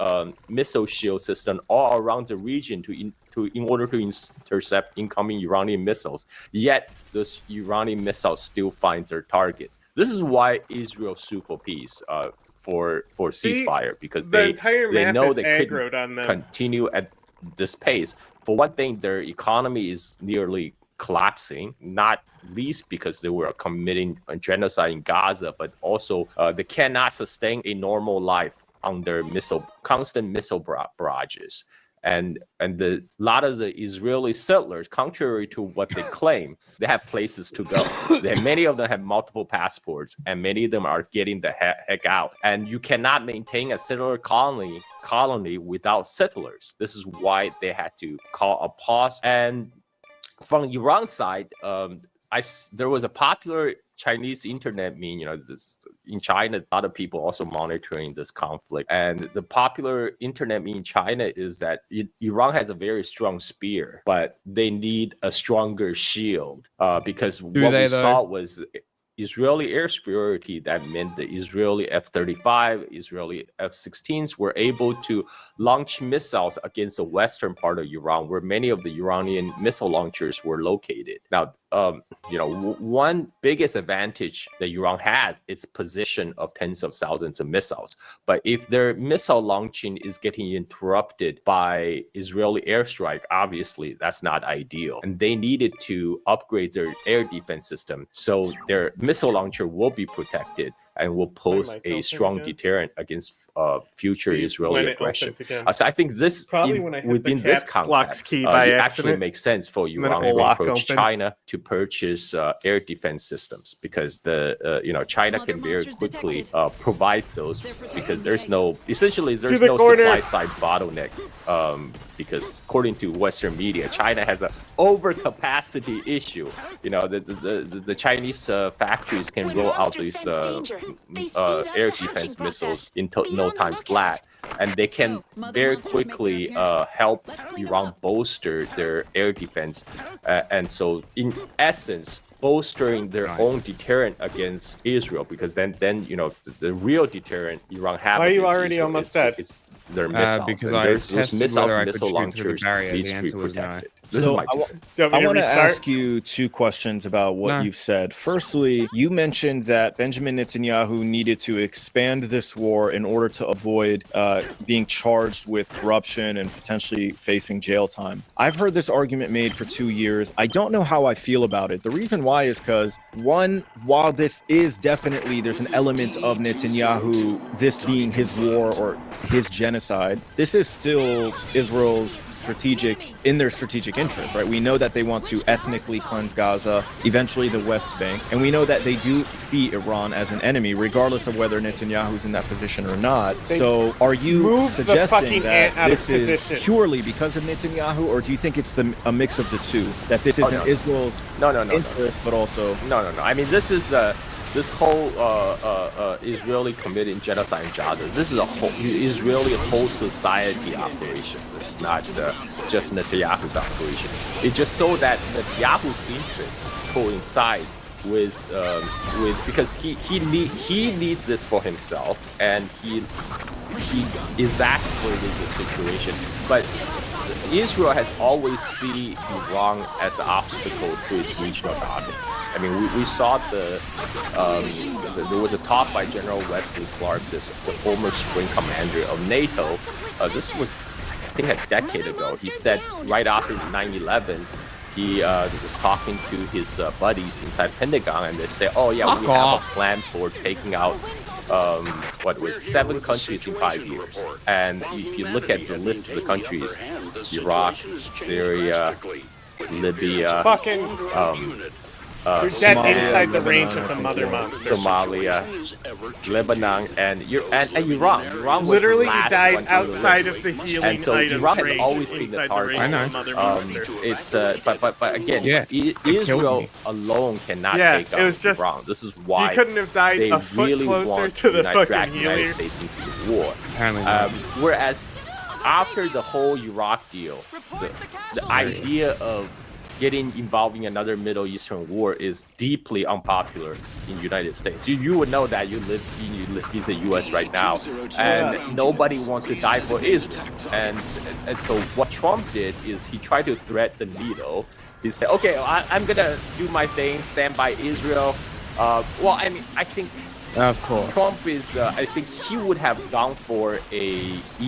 missile shield system all around the region in order to intercept incoming Iranian missiles. Yet those Iranian missiles still find their targets. This is why Israel sued for peace. For ceasefire, because they know they couldn't continue at this pace. For one thing, their economy is nearly collapsing, not least because they were committing a genocide in Gaza, but also they cannot sustain a normal life under constant missile barrages. And a lot of the Israeli settlers, contrary to what they claim, they have places to go. Many of them have multiple passports, and many of them are getting the heck out. And you cannot maintain a settler colony without settlers. This is why they had to call a pause. And from Iran side, there was a popular Chinese internet meme, in China, a lot of people also monitoring this conflict. And the popular internet meme in China is that Iran has a very strong spear, but they need a stronger shield because what we saw was Israeli air superiority. That meant the Israeli F-35, Israeli F-16s were able to launch missiles against the western part of Iran, where many of the Iranian missile launchers were located. Now, one biggest advantage that Iran has is position of tens of thousands of missiles. But if their missile launching is getting interrupted by Israeli airstrike, obviously that's not ideal. And they needed to upgrade their air defense system so their missile launcher will be protected and will pose a strong deterrent against future Israeli aggression. So I think this, within this context, it actually makes sense for Iran to approach China to purchase air defense systems because China can very quickly provide those because there's no supply side bottleneck. Because according to Western media, China has an overcapacity issue. The Chinese factories can roll out these air defense missiles in no time flat, and they can very quickly help Iran bolster their air defense. And so, in essence, bolstering their own deterrent against Israel, because then the real deterrent Iran has. Why are you already almost dead? It's their missiles. Because those missile launchers needs to be protected. So I want to ask you two questions about what you've said. Firstly, you mentioned that Benjamin Netanyahu needed to expand this war in order to avoid being charged with corruption and potentially facing jail time. I've heard this argument made for 2 years. I don't know how I feel about it. The reason why is because, one, while this is definitely, there's an element of Netanyahu, this being his war or his genocide, this is still Israel's in their strategic interest, right? We know that they want to ethnically cleanse Gaza, eventually the West Bank, and we know that they do see Iran as an enemy, regardless of whether Netanyahu's in that position or not. So are you suggesting that this is purely because of Netanyahu, or do you think it's a mix of the two? That this is in Israel's interest, but also... No. I mean, this is this whole Israeli committing genocide and genocide. This is a whole Israeli whole society operation. This is not just Netanyahu's operation. It just so that Netanyahu's interest coincides with because he needs this for himself, and he exasperated the situation. But Israel has always seen Iran as an obstacle to its regional dominance. I mean, we saw there was a talk by General Wesley Clark, the former Spring Commander of NATO. This was, I think, a decade ago. He said right after 9/11, he was talking to his buddies inside Pentagon, and they say, "Oh yeah, we have a plan for taking out 7 countries in 5 years." And if you look at the list of the countries, Iraq, Syria, Libya, you're dead inside the range of the mother monster. Somalia, Lebanon, and Iran. Iran was literally the last died one outside of the healing and so items Iran has range always been the inside target. the range of the mother monster. It's but again, Israel alone cannot take out Iran. This is why he couldn't have died they a foot really closer want to the fucking drag the United healer. States into the war. Whereas after the whole Iraq deal, the idea of getting involved in another Middle Eastern war is deeply unpopular in the United States. You would know that you live in the U.S. right now, and nobody wants to die for Israel. And so what Trump did is he tried to thread the needle. He said, "Okay, I'm gonna do my thing, stand by Israel." Well, I mean, I think. Of course. Trump is, I think he would have gone for a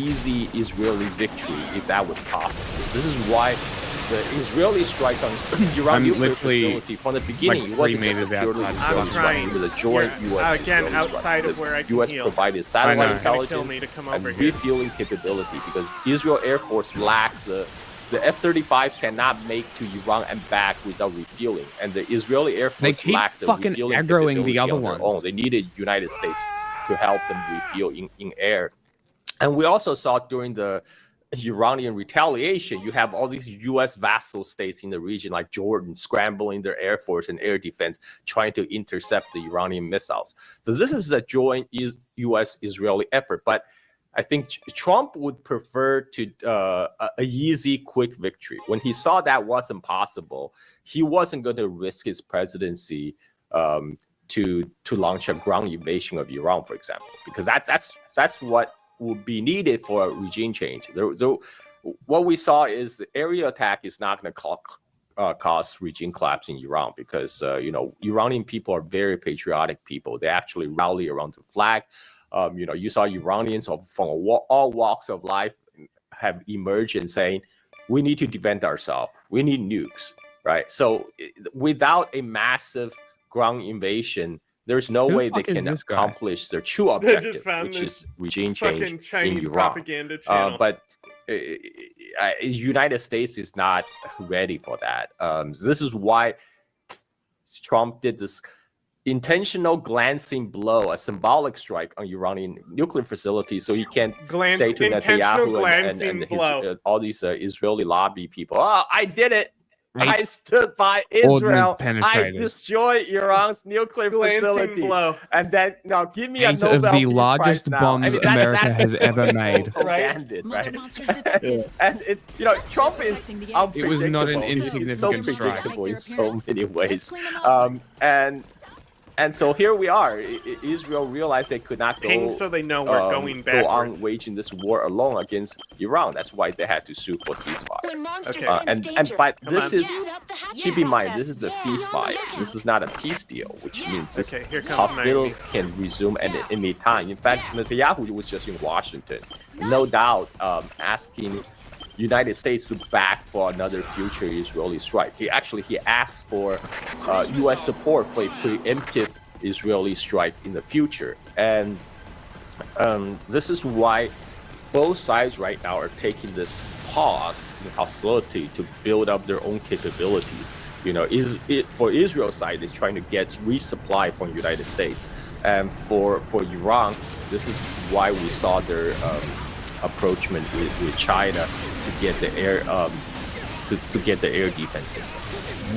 easy Israeli victory if that was possible. This is why the Israeli strike on Iran nuclear facility from the beginning wasn't just a purely Israeli strike. It was a joint U.S. Again, Israeli outside strike. of where I can U.S. heal. provided satellite Intelligence intelligence and refueling capability because Israel Air Force lacked the F-35 cannot make to Iran and back without refueling, and the Israeli Air Force lacked the refueling capability the other on their own. They needed United States to help them refuel in air. And we also saw during the Iranian retaliation, you have all these U.S. vassal states in the region, like Jordan, scrambling their air force and air defense, trying to intercept the Iranian missiles. So this is a joint U.S.-Israeli effort, but I think Trump would prefer to a easy, quick victory. When he saw that wasn't possible, he wasn't going to risk his presidency to launch a ground invasion of Iran, for example, because that's what would be needed for a regime change. What we saw is the area attack is not going to cause regime collapse in Iran because Iranian people are very patriotic people. They actually rally around the flag. You saw Iranians from all walks of life have emerged and saying, we need to defend ourselves. We need nukes, right? So without a massive ground invasion, there's no way they can accomplish their true objective, which is regime change in Iran. Propaganda channel. But United States is not ready for that. This is why Trump did this intentional glancing blow, a symbolic strike on Iranian nuclear facilities, so he can say to Netanyahu and all these Israeli lobby people, "Oh, I did it! I stood by Israel. I destroyed Iran's nuclear facility." And then now give me a Nobel of the Peace largest Prize bombs now. I mean, America has ever made. Right? And it's Trump is unpredictable. It was not an He's so insignificant strike. predictable in so many ways. And so here we are. Israel realized they could not go, so they know we're going go on waging this war alone against Iran. That's why they had to sue for ceasefire. But this is, keep in mind, this is a ceasefire. This is not a peace deal, which means this hostilities can resume at any time. In fact, Netanyahu was just in Washington, no doubt, asking United States to back for another future Israeli strike. He asked for U.S. support for a preemptive Israeli strike in the future. And this is why both sides right now are taking this pause in hostility to build up their own capabilities. For Israel's side, it's trying to get resupply from the United States. And for Iran, this is why we saw their approachment with China to get the to get the air defense system.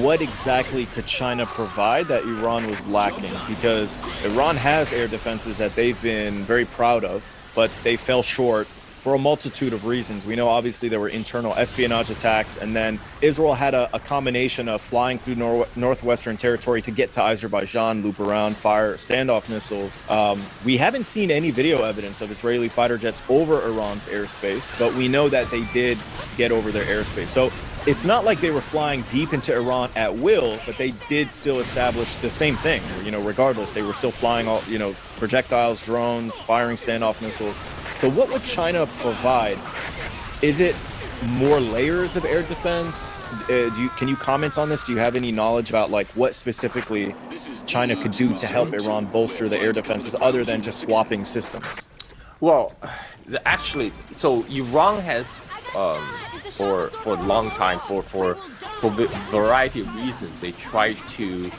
What exactly could China provide that Iran was lacking? Because Iran has air defenses that they've been very proud of, but they fell short for a multitude of reasons. We know obviously there were internal espionage attacks, and then Israel had a combination of flying through northwestern territory to get to Azerbaijan, loop around, fire standoff missiles. We haven't seen any video evidence of Israeli fighter jets over Iran's airspace, but we know that they did get over their airspace. So it's not like they were flying deep into Iran at will, but they did still establish the same thing. Regardless, they were still flying all, projectiles, drones, firing standoff missiles. So what would China provide? Is it more layers of air defense? Can you comment on this? Do you have any knowledge about what specifically China could do to help Iran bolster the air defenses other than just swapping systems? Well, actually, so Iran has for a long time, for a variety of reasons, they try to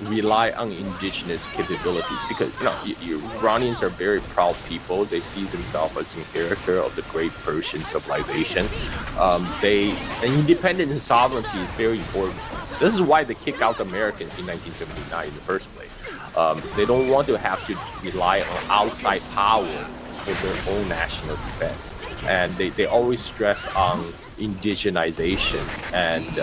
rely on indigenous capabilities because Iranians are very proud people. They see themselves as an inheritor of the great Persian civilization. Independence and sovereignty is very important. This is why they kick out the Americans in 1979 in the first place. They don't want to have to rely on outside power for their own national defense, and they always stress on indigenization and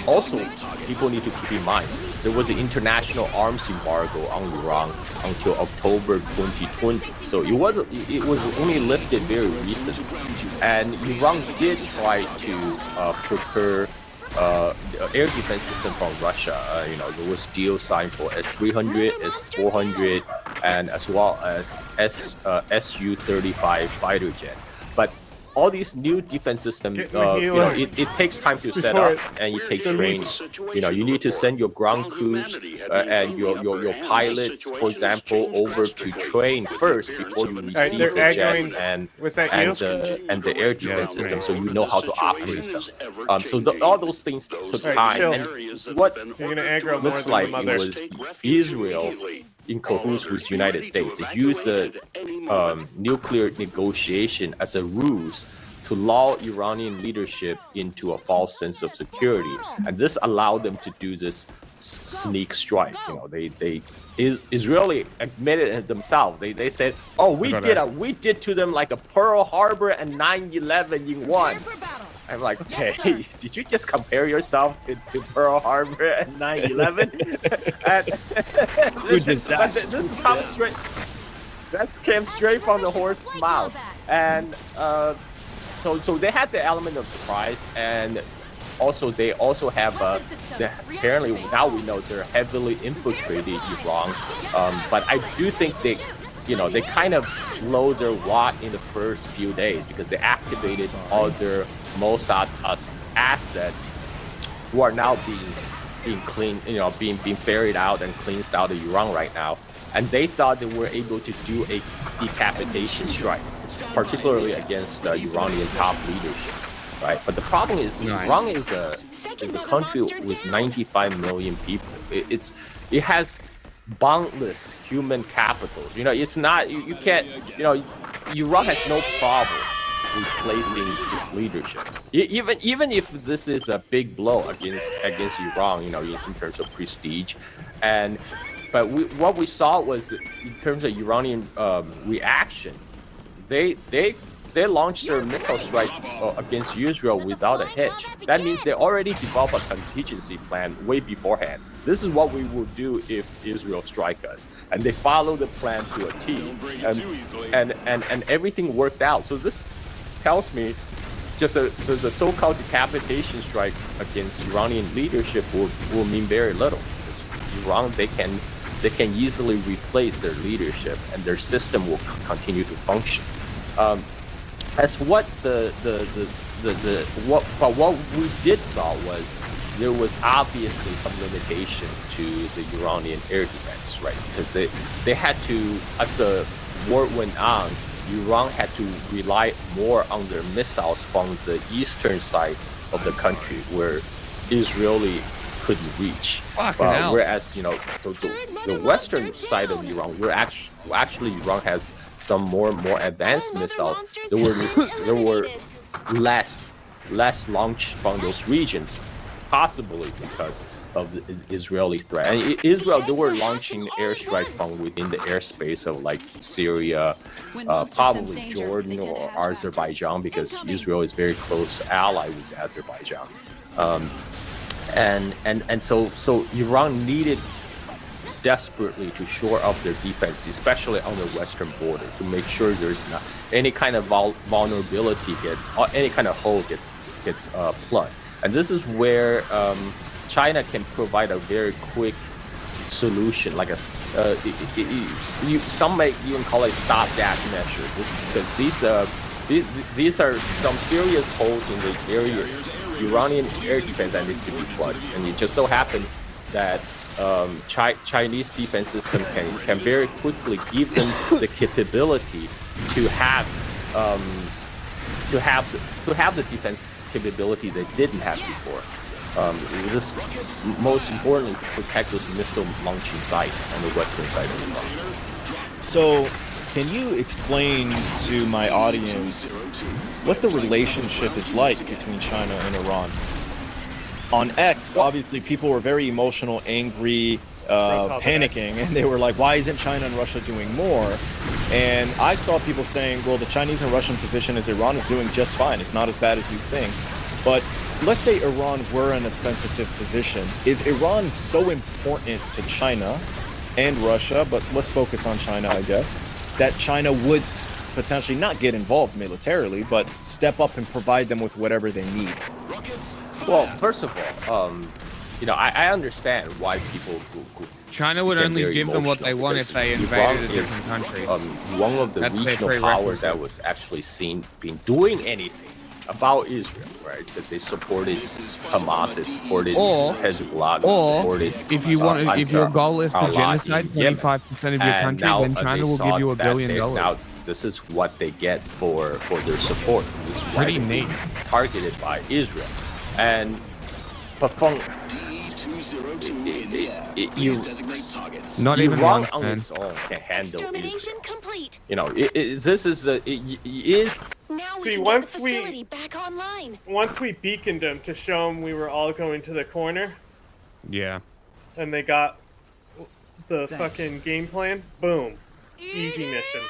also people need to keep in mind there was an international arms embargo on Iran until October 2020, so it was only lifted very recently, and Iran did try to procure air defense system from Russia. There was deals signed for S-300, S-400, and as well as Su-35 fighter jet. But all these new defense systems, it takes time to set up, and it takes training. You need to send your ground crews and your pilots, for example, over to train first before you receive the jets and the air defense system, so you know how to operate them. So all those things took time. And what looks like it was Israel in cahoots with the United States. They used the nuclear negotiation as a ruse to lull Iranian leadership into a false sense of security, and this allowed them to do this sneak strike. Israeli admitted it themselves. They said, "Oh, we did to them like a Pearl Harbor and 9/11 in one." I'm like, okay, did you just compare yourself to Pearl Harbor and 9/11? This comes straight. That came straight from the horse's mouth, and so they had the element of surprise, and also they also have apparently now we know they're heavily infiltrated Iran, but I do think they kind of blow their wad in the first few days because they activated all their Mossad assets, who are now being cleaned, being ferried out and cleansed out of Iran right now. And they thought they were able to do a decapitation strike, particularly against the Iranian top leadership, right? But the problem is, Iran is a country with 95 million people. It has boundless human capital. It's not, you can't, Iran has no problem replacing its leadership. Even if this is a big blow against Iran, in terms of prestige, but what we saw was, in terms of Iranian reaction, they launched their missile strike against Israel without a hitch. That means they already developed a contingency plan way beforehand. This is what we will do if Israel strike us, and they followed the plan to a T, and everything worked out. So this tells me so the so-called decapitation strike against Iranian leadership will mean very little. Because Iran, they can easily replace their leadership, and their system will continue to function. As what what we did saw was there was obviously some limitation to the Iranian air defense, right? Because they had to, as the war went on, Iran had to rely more on their missiles from the eastern side of the country, where Israeli couldn't reach. Whereas the western side of Iran, where actually Iran has some more advanced missiles, there were less less launch from those regions, possibly because of the Israeli threat. And Israel, they were launching airstrikes from within the airspace of like Syria, probably Jordan or Azerbaijan, because Israel is very close ally with Azerbaijan. And so Iran needed desperately to shore up their defense, especially on the western border, to make sure there's not any kind of vulnerability or any kind of hole gets plugged. And this is where China can provide a very quick solution, like some may even call it stopgap measure, because these are some serious holes in the area. Iranian air defense that needs to be plugged, and it just so happened that Chinese defense system can very quickly give them the capability to have the defense capability they didn't have before. This most importantly to protect those missile launching sites on the western side of Iran. So, can you explain to my audience what the relationship is like between China and Iran? On X, obviously, people were very emotional, angry, panicking, and they were like, why isn't China and Russia doing more? And I saw people saying, well, the Chinese and Russian position is Iran is doing just fine. It's not as bad as you think. But let's say Iran were in a sensitive position. Is Iran so important to China and Russia, but let's focus on China, I guess, that China would potentially not get involved militarily, but step up and provide them with whatever they need? Well, first of all, I understand why people China would only give them what they want if they invaded a different country. One of the regional powers that was actually seen being doing anything about Israel, right? Because they supported Hamas, they supported Hezbollah, they supported. If your goal is to genocide 25% of your country, then China will give you $1 billion. Now, this is what they get for their support. This is why they're targeted by Israel. And but from not even Iran once, on man. its own can handle Extermination Israel. complete. This is Now we See, can once get the facility back online. Once we beaconed them to show them we were all going to the corner, Yeah. and they got the fucking game plan, boom, easy mission.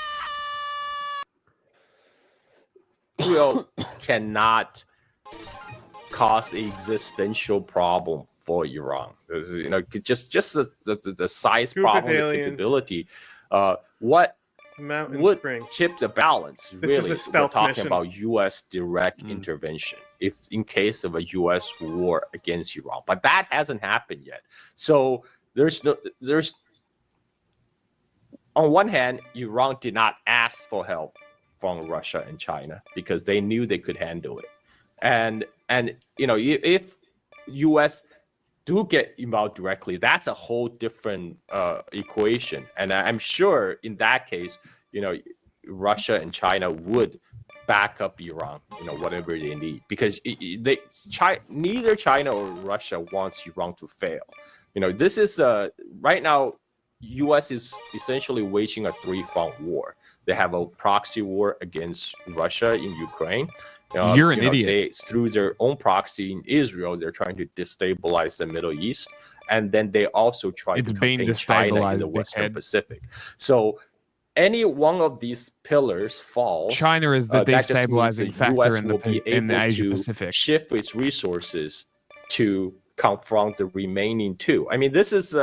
Israel cannot cause an existential problem for Iran. Just the size Group of problem, the aliens. capability. What Mountain would Spring. tip the balance? This Really, is a we're stealth talking mission. about U.S. direct intervention, if in case of a U.S. war against Iran, but that hasn't happened yet. So there's on one hand, Iran did not ask for help from Russia and China because they knew they could handle it, and if U.S. do get involved directly, that's a whole different equation. And I'm sure in that case, Russia and China would back up Iran, whatever they need, because neither China or Russia wants Iran to fail. This is right now, U.S. is essentially waging a three-front war. They have a proxy war against Russia in Ukraine. You're an idiot. Through their own proxy in Israel, they're trying to destabilize the Middle East, and then they also try to contain China in the Western Pacific. So, any one of these pillars falls. China is the that just means destabilizing factor US in will be the able Asia to Pacific. shift its resources to confront the remaining two. I mean, this is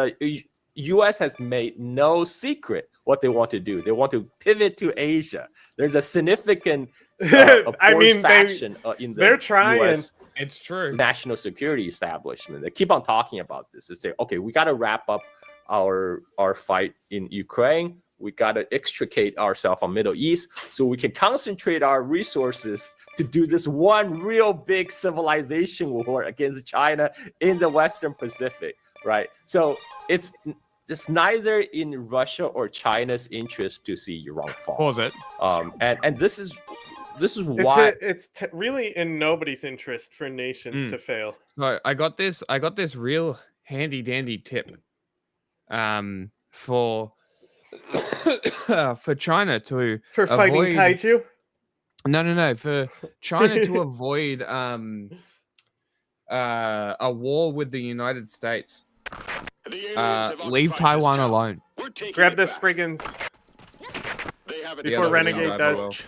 U.S. has made no secret what they want to do. They want to pivot to Asia. There's a significant faction in the they're trying. US It's true. national security establishment. They keep on talking about this. They say, okay, we got to wrap up our fight in Ukraine. We got to extricate ourselves from Middle East so we can concentrate our resources to do this one real big civilization war against China in the Western Pacific, right? So it's neither in Russia or China's interest to see Iran fall. Pause it. And this is why it's really in nobody's interest for nations to fail. So I got this real handy dandy tip for China to fighting kaiju. No. For China to avoid a war with the United States, leave Taiwan alone. Grab the Spriggans before Renegade does.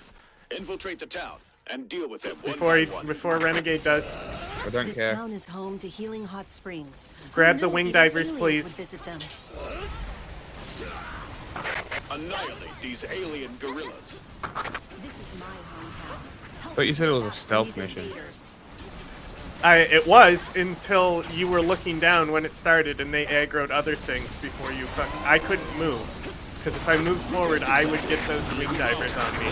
Infiltrate the town and deal with him. Before Renegade does. I don't This care. town is home to healing hot springs. Grab Who the knew wing even divers, aliens please. would visit them? Annihilate these alien gorillas. This is my hometown. But you said it was a stealth mission. It was until you were looking down when it started, and they aggroed other things before you. I couldn't move because if I moved forward, I would get those wing divers on me.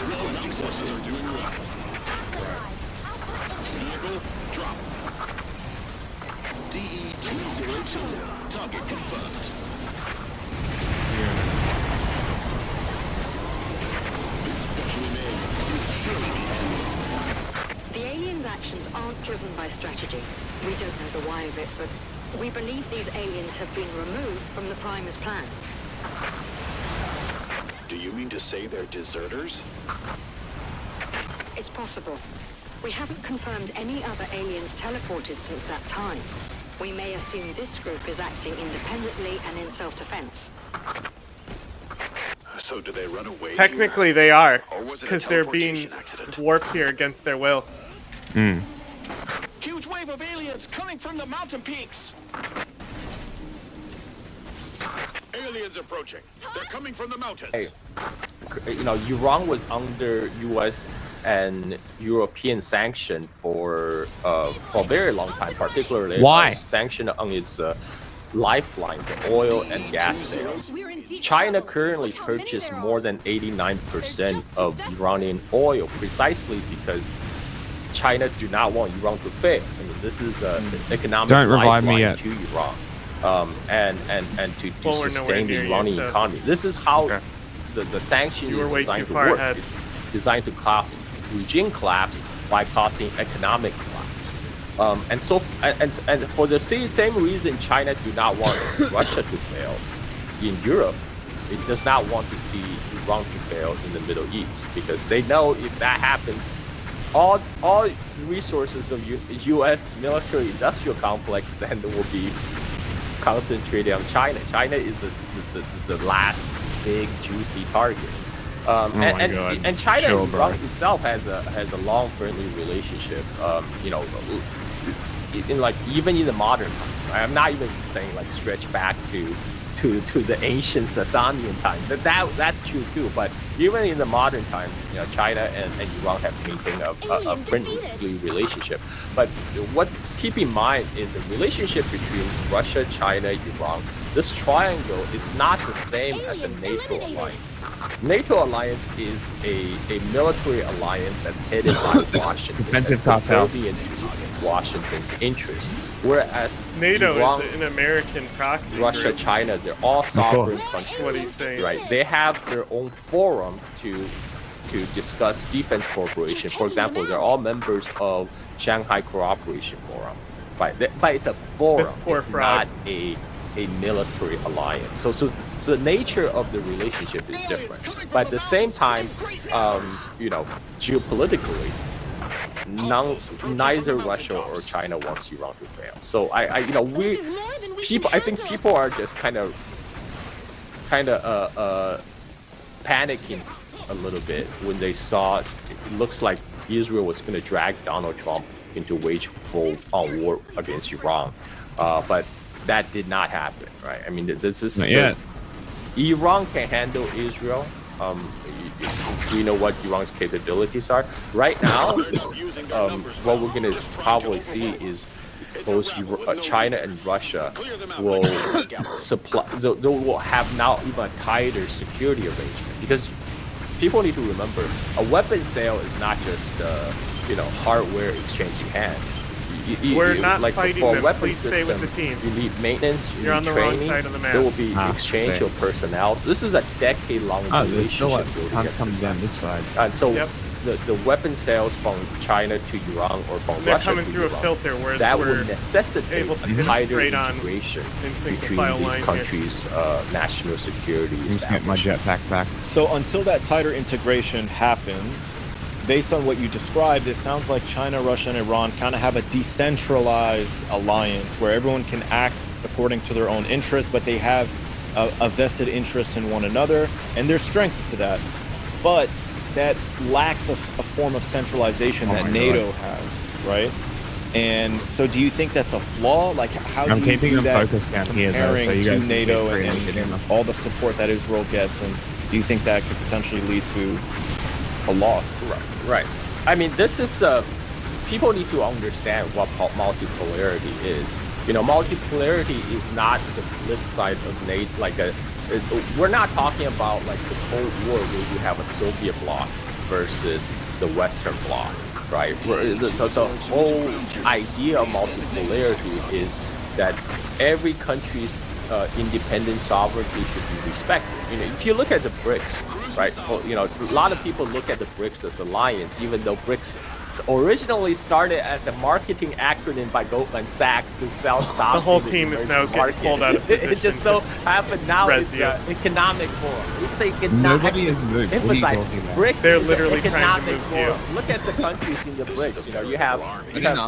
Vehicle drop. DE-202. Target confirmed. This is specially made. Will surely be ended. The aliens' actions aren't driven by strategy. We don't know the why of it, but we believe these aliens have been removed from the Primus plans. Do you mean to say they're deserters? It's possible. We haven't confirmed any other aliens teleported since that time. We may assume this group is acting independently and in self-defense. So do they run away? Technically, they are, Or was it a because they're being teleportation accident? warped here against their will. Huge wave of aliens coming from the mountain peaks. Aliens approaching. They're coming from the mountains. Hey, Iran was under U.S. and European sanction for a very long time, particularly Why? sanction on its lifeline, the oil and gas sales. China currently purchases more than 89% of Iranian oil precisely because China do not want Iran to fail. I mean, this is an economic Don't revive me lifeline yet. to Iran, and to Well, we're nowhere sustain the near you, Iranian so- economy. This is how the sanction You were is way designed too to far work. ahead. It's designed to cause regime collapse by causing economic collapse. And for the same reason, China do not want Russia to fail in Europe. It does not want to see Iran to fail in the Middle East because they know if that happens, all resources of U.S. military-industrial complex then will be concentrated on China. China is the last big juicy target. And China Sure, and bro. Iran itself has a long friendly relationship. Even in the modern times. I'm not even saying like stretch back to the ancient Sasanian time. That's true too. But even in the modern times, China and Iran have maintained a friendly relationship. But what's keep in mind is the relationship between Russia, China, Iran. This triangle is not the same as a NATO alliance. NATO alliance is a military alliance that's headed by Washington. Defensive that's top-down. serving Washington's interest. Whereas NATO Iran, is an American proxy Russia, group. China, they're all sovereign countries. What he's saying. Right? They have their own forum to discuss defense cooperation. For example, they're all members of Shanghai Cooperation Forum. Right? But it's a forum. It's not a military alliance. So the nature of the relationship is different. But at the same time, geopolitically, neither Russia or China wants Iran to fail. So I think people are just kind of panicking a little bit when they saw it looks like Israel was going to drag Donald Trump into wage full-on war against Iran, but that did not happen, right? I mean, this is Iran can handle Israel. We know what Iran's capabilities are. Right now, what we're going to probably see is both China and Russia will supply. They will have now even a tighter security arrangement because people need to remember a weapon sale is not just hardware exchanging hands. We're not like fighting for a them. weapon Please stay with system, the team. you need maintenance, you You're on need the wrong training. side of the map. There will be exchange of personnel. So this is a decade-long relationship building comes down this exercise. side. And so the weapon sales from China to Iran or from They're Russia coming to through Iran, a filter where that we're would necessitate able to a hit tighter straight on integration in single between file these line here. countries' national security Just get my establishment. jetpack back. So until that tighter integration happens, based on what you described, it sounds like China, Russia, and Iran kind of have a decentralized alliance where everyone can act according to their own interests, but they have a vested interest in one another, and there's strength to that. But that lacks a form of centralization that NATO has, right? And so do you think that's a flaw? Like, how do you do that comparing to NATO and all the support that Israel gets? And do you think that could potentially lead to a loss? Right. I mean, this is people need to understand what multipolarity is. You know, multipolarity is not the flip side of NATO. We're not talking about like the Cold War where you have a Soviet bloc versus the Western bloc, right? The whole idea of multipolarity is that every country's independent sovereignty should be respected. You know, if you look at the BRICS, right? Well, you know, a lot of people look at the BRICS as alliance, even though BRICS originally started as a marketing acronym by Goldman Sachs to sell stocks. The whole team is now getting pulled out of position. It just so happened now it's economic forum. It's economic. Nobody is moved. What are you talking about? BRICS. They're literally trying to economic move forum. you. Look at the countries in the BRICS. You know, you have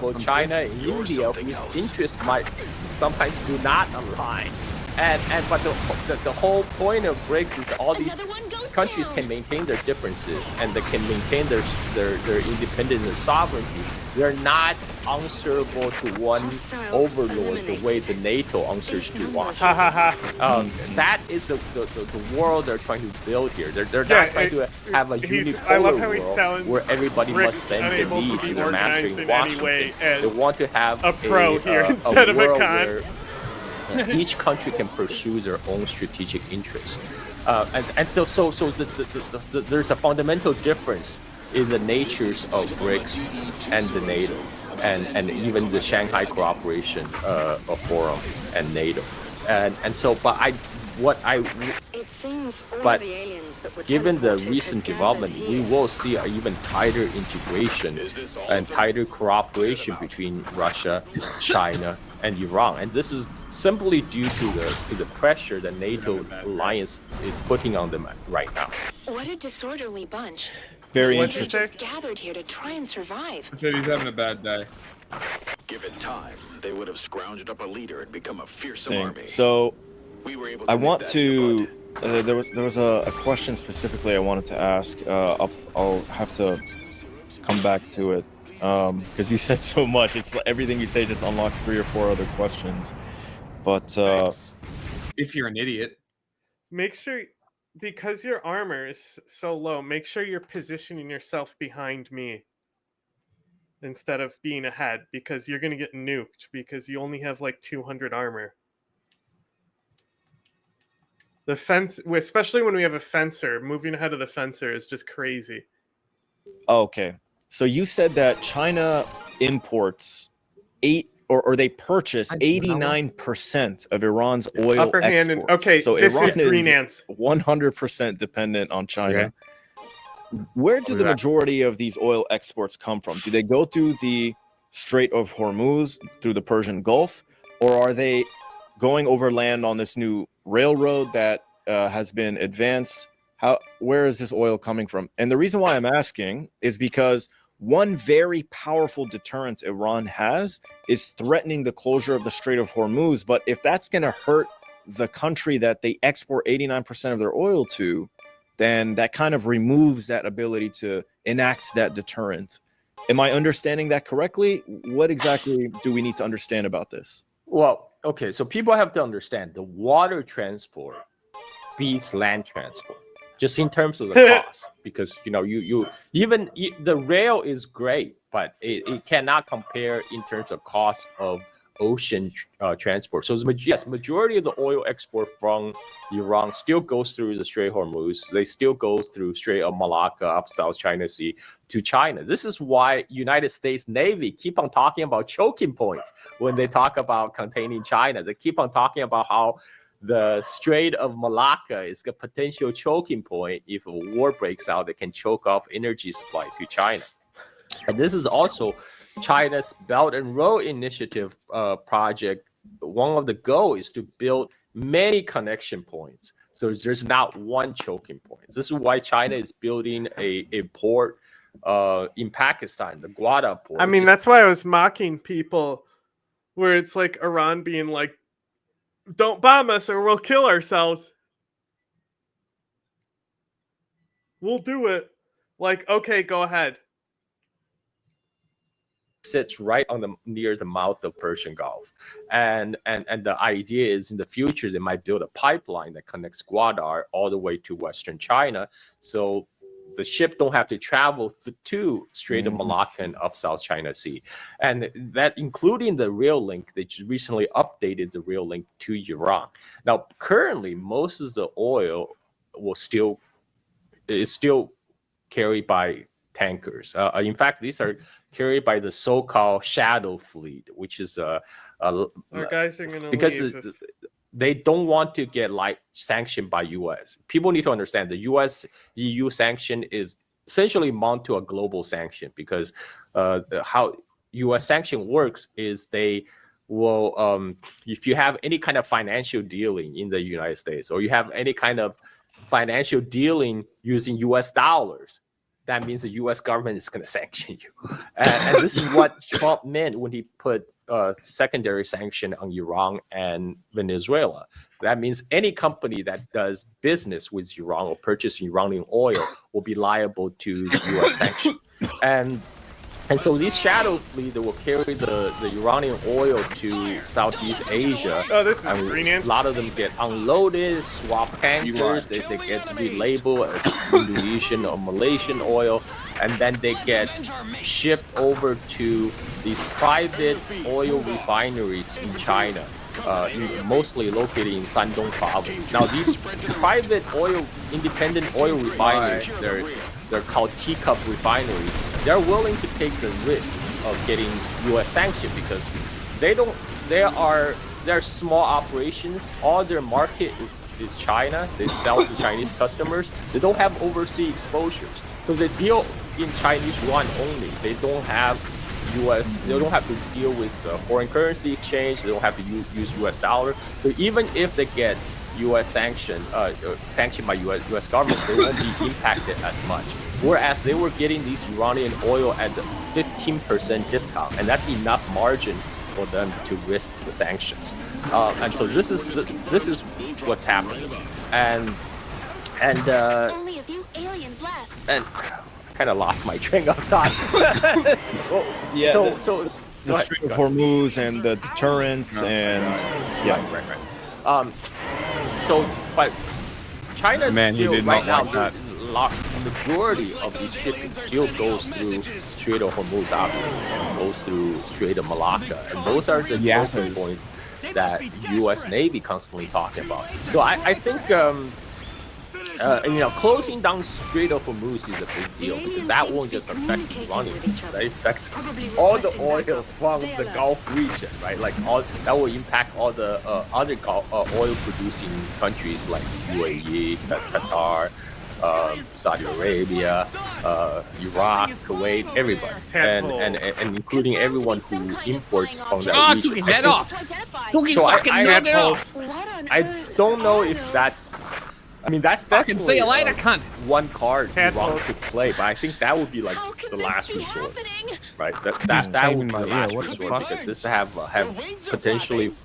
both China and India, whose interests might sometimes do not align. But the whole point of BRICS is all these countries can maintain their differences and they can maintain their independence and sovereignty. They're not answerable to one overlord the way the NATO answers to one. That is the world they're trying to build here. They're not trying to have a unipolar world where everybody must bend the knee to their master in Washington. They want to have a pro here instead of a con. Each country can pursue their own strategic interests, so there's a fundamental difference in the natures of BRICS and the NATO, and even the Shanghai Cooperation Forum and NATO, It seems all but the aliens that were given the teleported recent had development, gathered we here. will see an even tighter integration and tighter cooperation between Russia, China, and Iran, and this is simply due to the pressure that NATO alliance is putting on them right now. What a disorderly bunch. Very They interesting. just gathered here to try and survive. I said he's having a bad day. Given time, they would have scrounged up a leader and become a fearsome army. So We were able to I make want that to. There was a question specifically I wanted to ask. I'll have to come back to it because you said so much. It's like everything you say just unlocks 3 or 4 other questions. But if you're an idiot, Make sure, because your armor is so low, make sure you're positioning yourself behind me instead of being ahead, because you're going to get nuked because you only have like 200 armor. The fence, especially when we have a fencer, moving ahead of the fencer is just crazy. okay, so you said that China imports they purchase 89% of Iran's oil Upper hand exports. and okay, So this Iran is Green Ants. 100% dependent on China. Where do the majority of these oil exports come from? Do they go through the Strait of Hormuz, through the Persian Gulf, or are they going overland on this new railroad that has been advanced? Where is this oil coming from? And the reason why I'm asking is because one very powerful deterrent Iran has is threatening the closure of the Strait of Hormuz. But if that's going to hurt the country that they export 89% of their oil to, then that kind of removes that ability to enact that deterrent. Am I understanding that correctly? What exactly do we need to understand about this? Well, okay, so people have to understand the water transport beats land transport, just in terms of the cost, because the rail is great, but it cannot compare in terms of cost of ocean transport. So majority of the oil export from Iran still goes through the Strait of Hormuz. They still go through Strait of Malacca up South China Sea to China. This is why United States Navy keep on talking about choking points when they talk about containing China. They keep on talking about how the Strait of Malacca is a potential choking point. If a war breaks out, they can choke off energy supply to China. And this is also China's Belt and Road Initiative project. One of the goals is to build many connection points, so there's not one choking point. This is why China is building a port in Pakistan, the Gwadar port. I mean, that's why I was mocking people, where it's like Iran being like, "Don't bomb us or we'll kill ourselves." We'll do it. Like, okay, go ahead. Sits right on the near the mouth of Persian Gulf, and the idea is in the future they might build a pipeline that connects Gwadar all the way to Western China, so the ship don't have to travel to Strait of Malacca and up South China Sea, and that including the rail link. They just recently updated the rail link to Iran. Now, currently, most of the oil is still carried by tankers. In fact, these are carried by the so-called shadow fleet, which is Our guys are gonna because leave. they don't want to get like sanctioned by U.S. People need to understand the U.S.-EU sanction is essentially amount to a global sanction, because how U.S. sanction works is they will, if you have any kind of financial dealing in the United States, or you have any kind of financial dealing using U.S. dollars, that means the U.S. government is going to sanction you. And this is what Trump meant when he put secondary sanction on Iran and Venezuela. That means any company that does business with Iran or purchase Iranian oil will be liable to U.S. sanction. And so these shadow fleet that will carry the Iranian oil to Southeast Asia. Oh, this is green a lot of them get unloaded, swap tankers, they get relabeled as Indonesian or Malaysian oil, and then they get shipped over to these private oil refineries in China, mostly located in Shandong province. Now, these private independent oil refineries, they're called teacup refineries. They're willing to take the risk of getting U.S. sanctioned because they're small operations. All their market is China. They sell to Chinese customers. They don't have overseas exposures. So they deal in Chinese yuan only. They don't have U.S. They don't have to deal with foreign currency exchange. They don't have to use U.S. dollar. So even if they get U.S. sanctioned by U.S. government, they won't be impacted as much. Whereas they were getting these Iranian oil at the 15% discount, and that's enough margin for them to risk the sanctions. And so this is what's happening. And Only a few aliens left. And I kind of lost my train of thought. Yeah. So the Strait of Hormuz and the deterrent Right. So, but China's still right now. The majority of these shipping still goes through Strait of Hormuz, obviously, and goes through Strait of Malacca, and those are the focal points that U.S. Navy constantly talking about. So I think closing down Strait of Hormuz is a big deal because that won't just affect Iranians. That affects all the oil from the Gulf region, right? Like that will impact all the other oil-producing countries like UAE, Qatar, Saudi Arabia, Iraq, Kuwait, everybody, and including everyone who imports from that region. Took his head off. So I don't know if that's. I mean, that's definitely say you later, cunt. One card Iran could play, but I think that would be like the last resort, right? That would be the last resort because this have potentially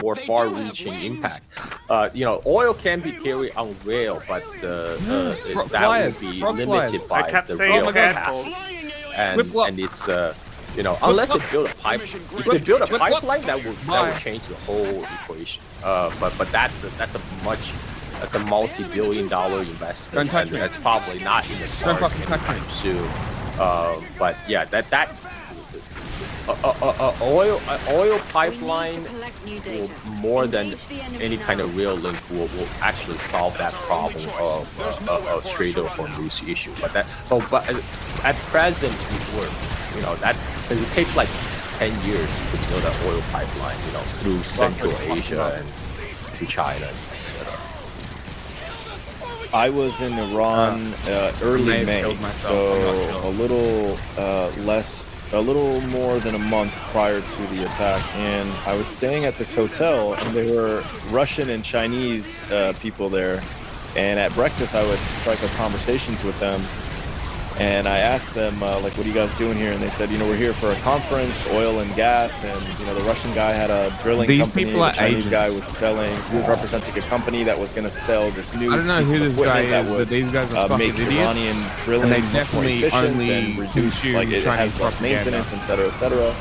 more far-reaching impact. Oil can be carried on rail, but that would be limited by the rail capacity, and it's unless they build a pipeline. If they build a pipeline, that will change the whole equation. But that's a multi-billion-dollar investment, and that's probably not in the stars anytime soon. But yeah, that oil pipeline will, more than any kind of rail link, will actually solve that problem of Strait of Hormuz issue. But at present, it takes like 10 years to build an oil pipeline, through Central Asia and to China. I was in Iran early May, so a little more than a month prior to the attack, and I was staying at this hotel, and there were Russian and Chinese people there, and at breakfast I would strike up conversations with them, And I asked them, like, what are you guys doing here? And they said, we're here for a conference, oil and gas. And, the Russian guy had a drilling company. The Chinese guy was representing a company that was going to sell this new piece of equipment that would make Iranian drilling much more efficient and reduce, like, it has less maintenance, et cetera, et cetera.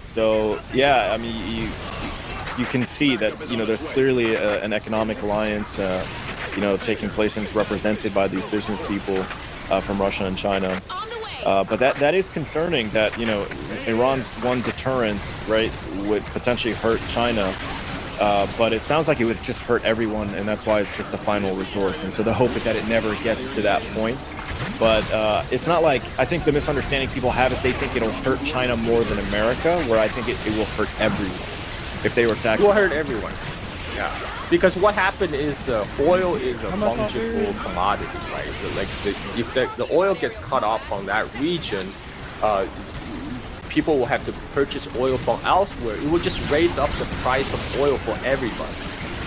So, yeah, I mean, you can see that, there's clearly an economic alliance, taking place, and it's represented by these business people from Russia and China. But that is concerning that, Iran's one deterrent, right, would potentially hurt China. But it sounds like it would just hurt everyone, and that's why it's just a final resort. And so the hope is that it never gets to that point. But it's not like, I think the misunderstanding people have is they think it'll hurt China more than America, where I think it will hurt everyone if they were attacked. It will hurt everyone. Yeah. Because what happened is oil is a fungible commodity, right? Like if the oil gets cut off from that region, people will have to purchase oil from elsewhere. It will just raise up the price of oil for everybody.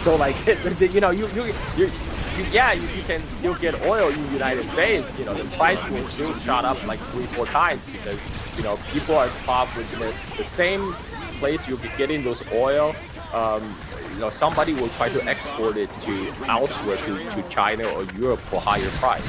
So like, you can still get oil in the United States. The price will still shot up like 3-4 times because people are probably the same place you'll be getting those oil. Somebody will try to export it to elsewhere to China or Europe for higher price.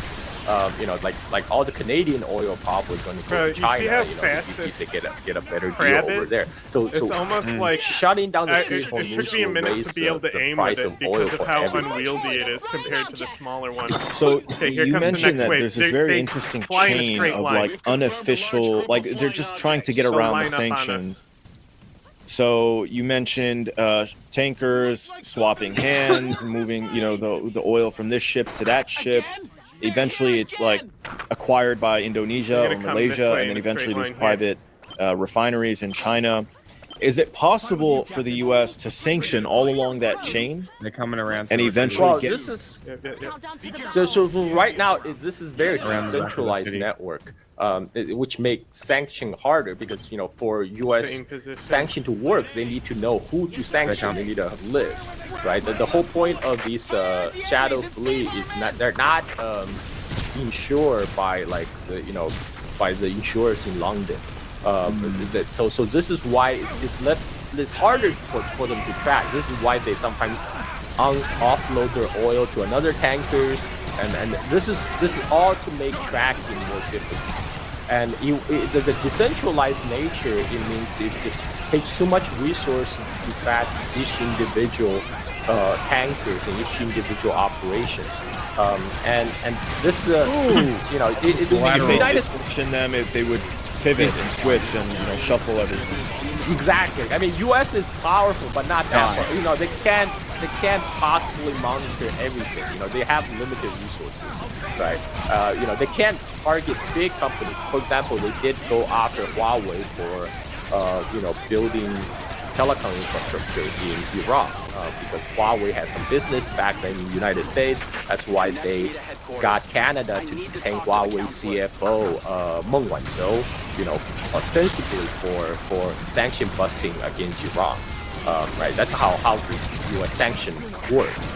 Like all the Canadian oil probably going to go to China. You see how fast to get a better deal over there. So it's almost like shutting down the street it took me a minute to be able to aim with it because of how unwieldy it is compared to the smaller one. So you mentioned that there's this very interesting chain of like unofficial, like they're just trying to get around the sanctions. So you mentioned tankers swapping hands, moving, the oil from this ship to that ship. Eventually, it's like acquired by Indonesia or Malaysia, and then eventually these private refineries in China. Is it possible for the U.S. to sanction all along that chain? They're coming around, and eventually get. So right now, this is very decentralized network. Which makes sanction harder because for U.S. sanction to work, they need to know who to sanction. They need a list, right? The whole point of these shadow fleet is they're not insured by by the insurers in London. So this is why it's harder for them to track. This is why they sometimes offload their oil to another tankers, and this is all to make tracking more difficult. And the decentralized nature, it means it just takes so much resources to track each individual tankers and each individual operations. And this, if they just sanction them, if they would pivot and switch and shuffle everything. Exactly. I mean, U.S. is powerful, but not that far. They can't possibly monitor everything. They have limited resources, right? They can't target big companies. For example, they did go after Huawei for, building telecom infrastructure in Iran because Huawei had some business back then in the United States. That's why they got Canada to detain Huawei CFO Meng Wanzhou, ostensibly for sanction busting against Iran. Right? That's how the U.S. sanction works.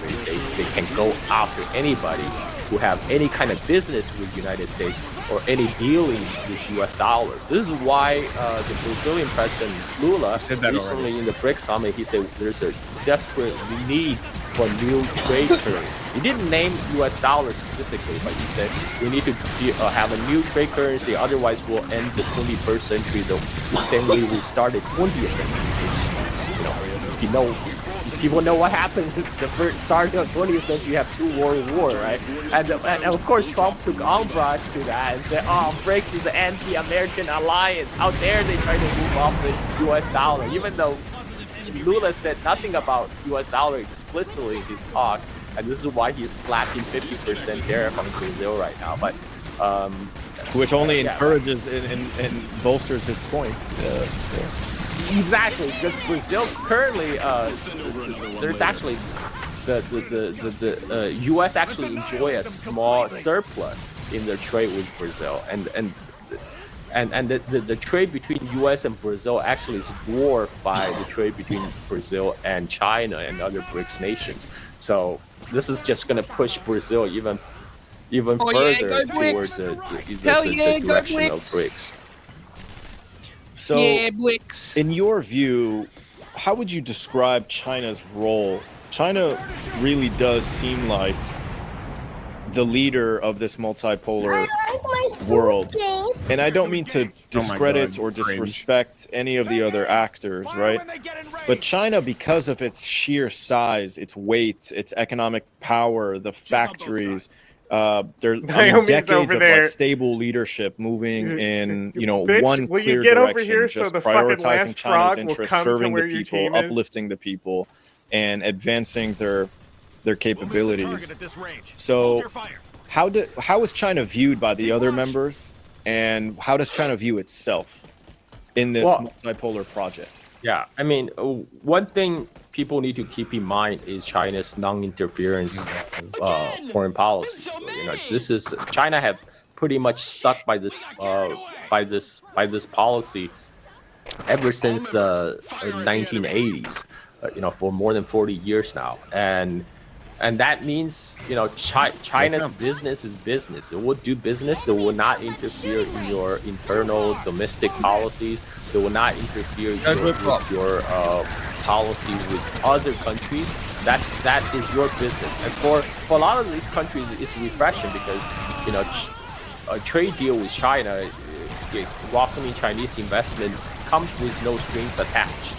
They can go after anybody who have any kind of business with the United States or any dealing with U.S. dollars. This is why the Brazilian President Lula recently in the BRICS summit, he said there's a desperate need for new trade currency. He didn't name U.S. dollars specifically, but he said we need to have a new trade currency, otherwise we'll end the 21st century the same way we started 20th century. People know what happened the first start of 20th century. You have 2 world war, right? And of course Trump took umbrage to that and said, BRICS is an anti-American alliance. How dare they try to move off the U.S. dollar, even though Lula said nothing about U.S. dollar explicitly in his talk, and this is why he's slapping 50% tariff on Brazil right now. But which only encourages and bolsters his point. Exactly, because Brazil currently there's actually the U.S. actually enjoy a small surplus in their trade with Brazil, and the trade between U.S. and Brazil actually is dwarfed by the trade between Brazil and China and other BRICS nations. So this is just going to push Brazil even Oh, yeah, further go towards Blix. the Hell yeah, go direction of Blix. BRICS. So, Yeah, Blix. in your view, how would you describe China's role? China really does seem like the leader of this multipolar world. And I don't mean to discredit God, or cringe. disrespect any of the other actors, right? But China, because of its sheer size, its weight, its economic power, the factories, Naomi's decades over of there. like stable leadership moving in, Bitch, one will clear you get over direction, here so just the fucking prioritizing last China's frog will interests, come to serving where the your people, team is? uplifting the people, and advancing their capabilities. So how is China viewed by the other members, and how does China view itself in this multipolar project? Yeah, I mean, one thing people need to keep in mind is China's non-interference foreign policy. This is China have pretty much stuck by this policy ever since 1980s. For more than 40 years now, and that means China's business is business. It will do business. They will not interfere in your internal domestic policies. They will not interfere with your policy with other countries. That is your business. And for a lot of these countries, it's refreshing because a trade deal with China, welcoming Chinese investment comes with no strings attached.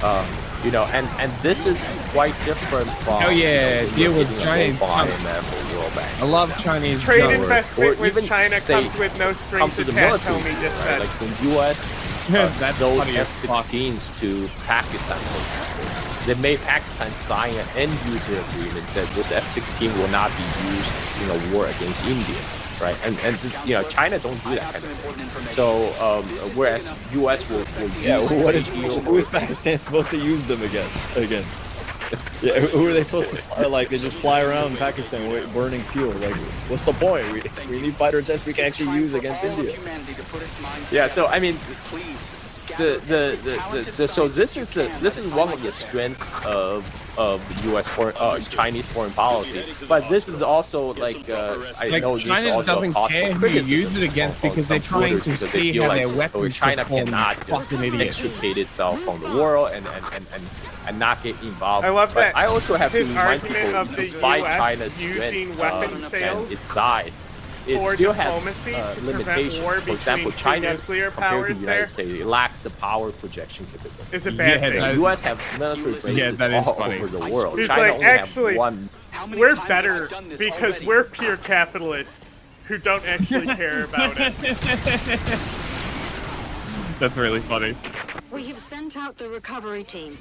And this is quite different from deal with Chinese IMF or World Bank. I love Chinese Trade junk. investment with even China say, comes with no strings to the attached, military, homie just right? said. Like when U.S. sold F-16s to Pakistan, they made Pakistan sign an end-user agreement that this F-16 will not be used in a war against India. Right, and China don't do that kind of thing. So whereas U.S. will use who is Pakistan supposed to use them against? Yeah, who are they supposed to fly? Like they just fly around Pakistan burning fuel? Like what's the point? We need fighter jets we can actually use against India. Yeah, so I mean, so this is one of the strengths of U.S. Chinese foreign policy, but this is also I know China also doesn't care who you use it against because they're trying to see how their weapons China perform. cannot extricate itself from the world and not get involved. I love that. But I also have to his remind argument people, of the despite US China's using strength weapon and sales its size, it for still diplomacy has to prevent limitations. war For example, between China, nuclear compared to powers the United there? States, it lacks the power projection capability. It's a bad thing. The U.S. have military bases all over the world. He's China like, only actually, have one. we're better because we're pure capitalists who don't actually care about it. That's really funny. We have sent out the recovery team.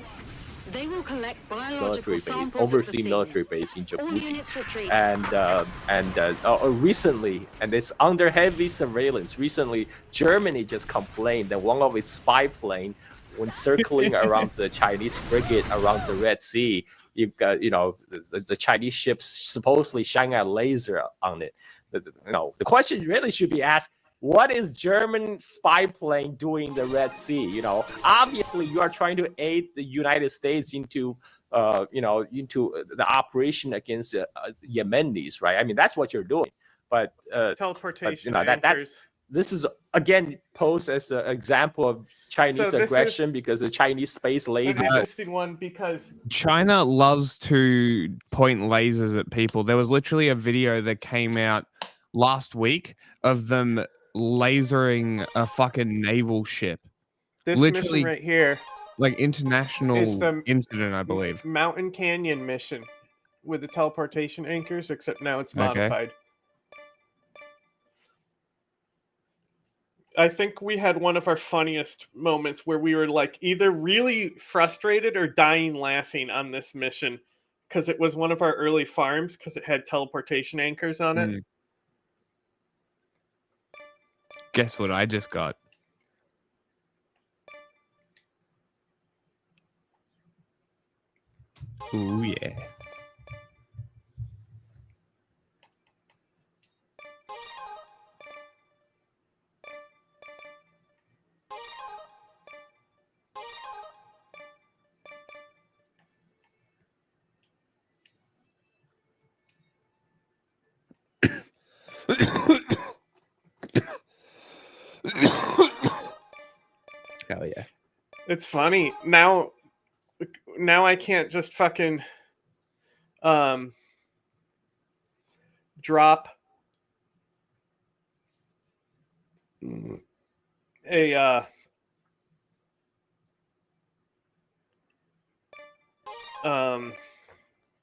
They will collect biological Military base, samples overseas of the military scene. base in All Djibouti, units retreat. and recently, and it's under heavy surveillance. Recently, Germany just complained that one of its spy plane, when circling around the Chinese frigate around the Red Sea, you've got the Chinese ships supposedly shining a laser on it. The question really should be asked: what is German spy plane doing in the Red Sea? Obviously you are trying to aid the United States into the operation against Yemenis, right? I mean, that's what you're doing. But teleportation. This is again posed as an example of Chinese aggression because the Chinese space lasers. An interesting one because China loves to point lasers at people. There was literally a video that came out last week of them lasering a fucking naval ship. This Literally, mission right here, like international the incident, I believe. Mountain Canyon mission with the teleportation anchors, except now it's modified. I think we had one of our funniest moments where we were like either really frustrated or dying laughing on this mission because it was one of our early farms because it had teleportation anchors on it. Guess what I just got? Ooh, yeah. Hell yeah. It's funny now I can't just fucking drop a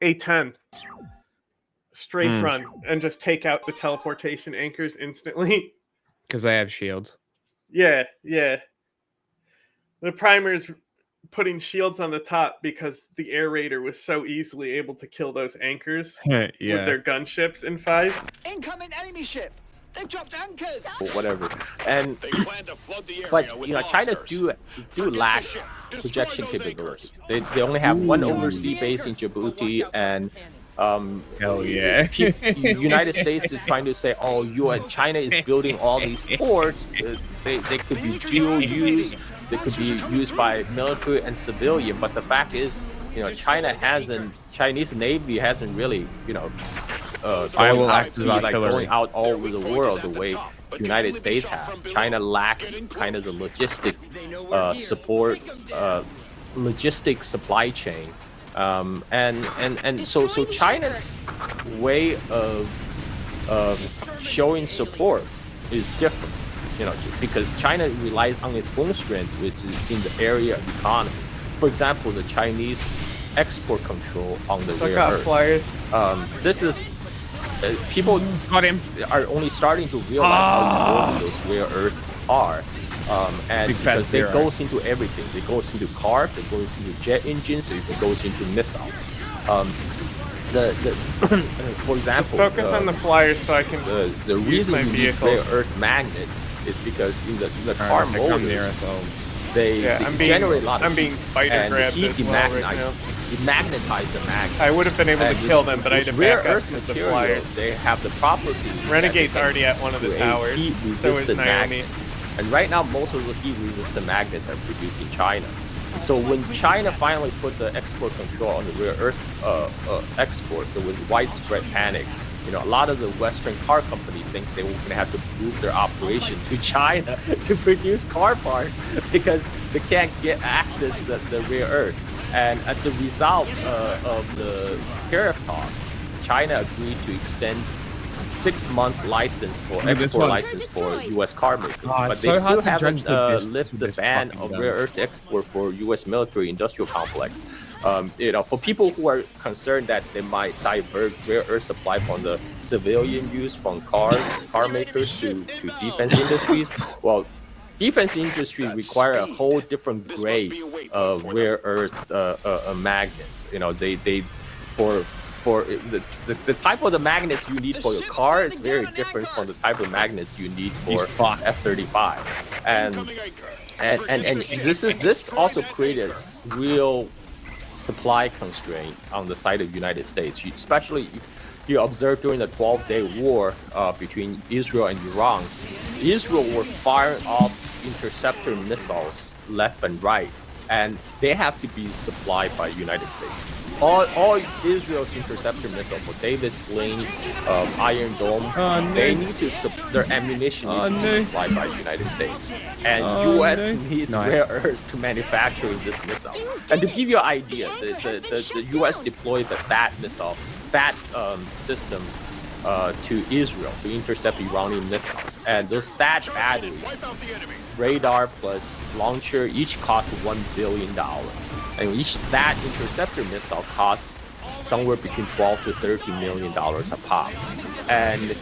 A10 strafe run and just take out the teleportation anchors instantly. Because they have shields. Yeah. The primer's putting shields on the top because the air raider was so easily able to kill those anchors with their gunships in 5. Incoming enemy ship. They've dropped anchors. Or whatever. And but China do lack projection capabilities. They only have one overseas base in Djibouti, and hell yeah. United States is trying to say, China is building all these ports. They could be dual use. They could be used by military and civilian. But the fact is, Chinese Navy hasn't really, going out all over the world the way United States have. China lacks kind of the logistic support, logistic supply chain. So China's way of showing support is different, because China relies on its own strength, which is in the area of economy. For example, the Chinese export control on the rare earth. Flyers. This is people are only starting to realize how important those rare earths are. And because it goes into everything. It goes into cars, it goes into jet engines, it goes into missiles. For example, just focus on the flyers so I can the use reason my you need vehicle. rare earth magnet is because in the car motors, they generate a lot of being spider grabbed as well right now. Magnetize the magnet. I would have been able to kill them, but I had to back up because the flyers. They have the property. Renegade's already at one of the towers. So is Naomi. And right now, most of the heat-resistant magnets are produced in China. So when China finally put the export control on the rare earth export, there was widespread panic. A lot of the Western car companies think they were going to have to move their operation to China to produce car parts because they can't get access to the rare earth. And as a result of the tariff talk, China agreed to extend 6-month license for export license for U.S. car makers, but they still haven't lifted the ban of rare earth export for U.S. military industrial complex. For people who are concerned that they might divert rare earth supply from the civilian use from car makers to defense industries, well, defense industry require a whole different grade of rare earth magnets. For the type of the magnets you need for your car is very different from the type of magnets you need for S-35, and this also created a real supply constraint on the side of the United States, especially if you observe during the 12-day war between Israel and Iran. Israel were firing off interceptor missiles left and right, and they have to be supplied by the United States. All Israel's interceptor missiles for David Sling, Iron Dome, they need to their ammunition needs to be supplied by the United States, and U.S. needs rare earths to manufacture this missile. And to give you an idea, the U.S. deployed the THAAD missile, system to Israel to intercept Iranian missiles, and those THAAD batteries, radar plus launcher, each cost $1 billion. And each THAAD interceptor missile costs somewhere between $12 to $13 million a pop. And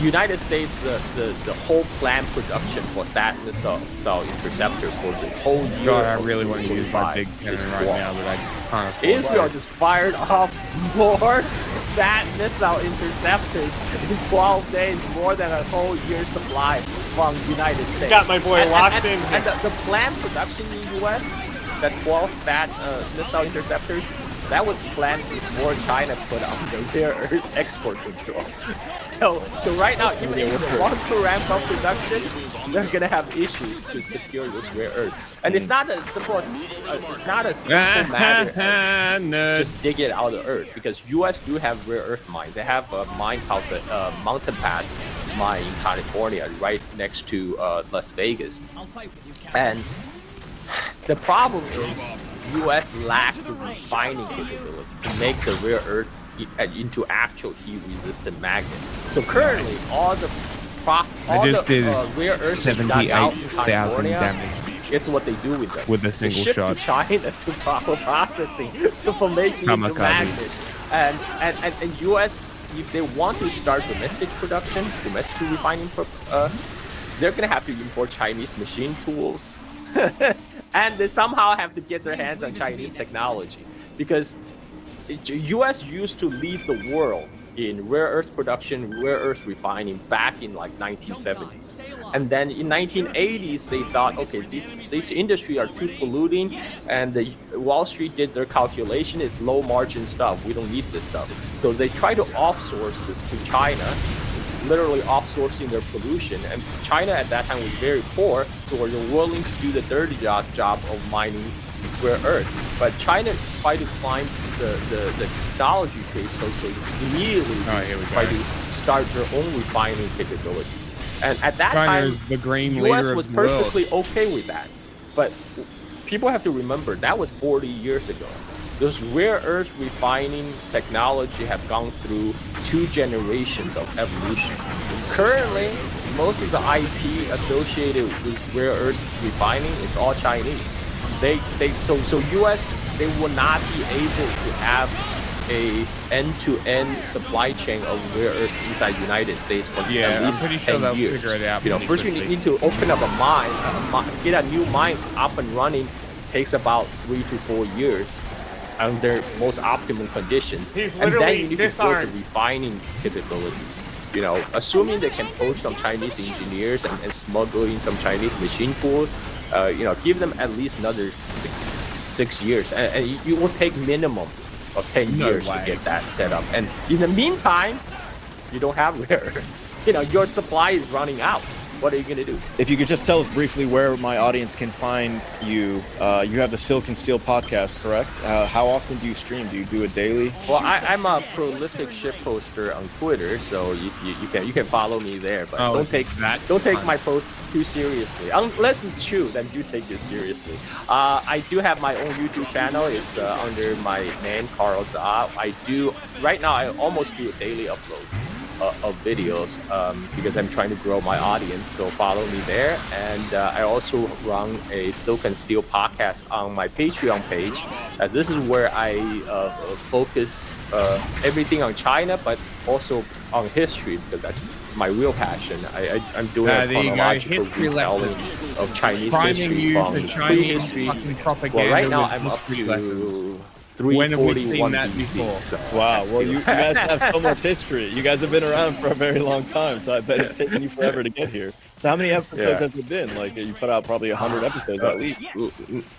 United States, the whole planned production for THAAD missile interceptor for the whole year. God, I really want to use my big cannon right now, but I can't. Israel just fired off more THAAD missile interceptors in 12 days, more than a whole year's supply from the United States. Got my boy locked in. And the planned production in the U.S., that 12 THAAD missile interceptors that was planned before China put on the rare earth export control. So right now, even if they want to ramp up production, they're gonna have issues to secure this rare earth. And it's not as simple as matter as just dig it out of the earth, because U.S. do have rare earth mines. They have a mine called the Mountain Pass mine in California, right next to Las Vegas. And the problem is U.S. lacks the refining capability to make the rare earth into actual heat-resistant magnet. So currently, all the rare earth that got out in California is what they do with them. With a single they ship shot. to China to proper processing for making into magnets. And U.S., if they want to start domestic production, domestic refining, they're gonna have to import Chinese machine tools. And they somehow have to get their hands on Chinese technology, because U.S. used to lead the world in rare earth production, rare earth refining back in like 1970s. And then in 1980s, they thought, okay, these industry are too polluting, and the Wall Street did their calculation, it's low margin stuff, we don't need this stuff. So they try to offsource this to China, literally offsourcing their pollution. And China at that time was very poor, so they were willing to do the dirty job of mining rare earth. But China tried to climb the technology tree, so immediately tried to start their own refining capabilities. And at that China's time, the grain U.S. leader was of the world. perfectly okay with that. But people have to remember, that was 40 years ago. Those rare earth refining technology have gone through 2 generations of evolution. Currently, most of the IP associated with rare earth refining is all Chinese. So US, they will not be able to have a end-to-end supply chain of rare earth inside the United States for at least 10 years. Figure it out. You know, first you need to open up a mine, get a new mine up and running. Takes about 3 to 4 years under most optimal conditions. He's and then literally you need to build disarmed. the refining capabilities. You know, assuming they can poach some Chinese engineers and smuggle in some Chinese machine tools, you know, give them at least another six years. And you will take minimum of 10 years to get that set up. And in the meantime, you don't have rare earth. You know, your supply is running out. What are you going to do? If you could just tell us briefly where my audience can find you. You have the Silk and Steel podcast, correct? How often do you stream? Do you do it daily? Well, I'm a prolific shit poster on Twitter, so you can follow me there. But don't take my posts too seriously. Unless it's true, then do take it seriously. I do have my own YouTube channel. It's under my name, Carl Za. Right now I almost do a daily upload of videos because I'm trying to grow my audience, so follow me there. And I also run a Silk and Steel podcast on my Patreon page. This is where I focus everything on China, but also on history, because that's my real passion. I'm doing a chronological retelling of Chinese history from prehistory. Well, right now I'm up to 341 BC. So. Wow, well you guys have so much history. You guys have been around for a very long time, so I bet it's taken you forever to get here. So how many episodes have there been? Like, you put out probably 100 episodes at least.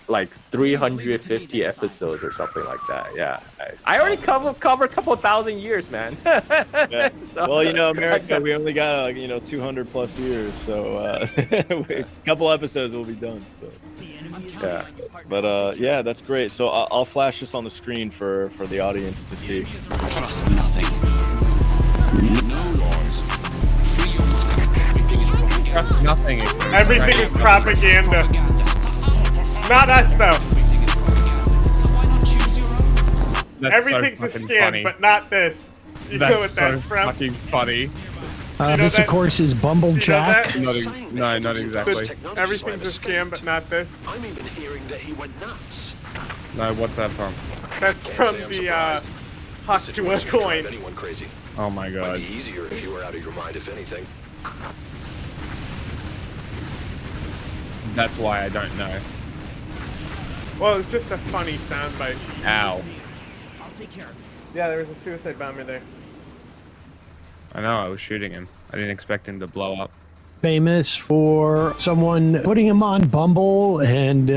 Like 350 episodes or something like that. Yeah, I already cover a couple thousand years, man. Yeah. So, well, you know, America, we only got 200 plus years, so a couple episodes will be done. So yeah, but yeah, that's great. So I'll flash this on the screen for the audience to see. Trust nothing. No laws. Free your mind. Everything is propaganda. Trust nothing. Everything is propaganda. Not us, though. Everything's a scam, but not this. You know what that's from? Fucking funny. This, of course, is Bumble Jack. No, not exactly. Everything's a scam, but not this. I'm even hearing that he went nuts. No, what's that from? That's from the Hawk to a coin. Anyone crazy? Oh my god. It'd be easier if you were out of your mind, if anything. That's why I don't know. Well, it's just a funny soundbite. Ow. I'll take care of it. Yeah, there was a suicide bomber there. I know, I was shooting him. I didn't expect him to blow up. famous for someone putting him on Bumble and,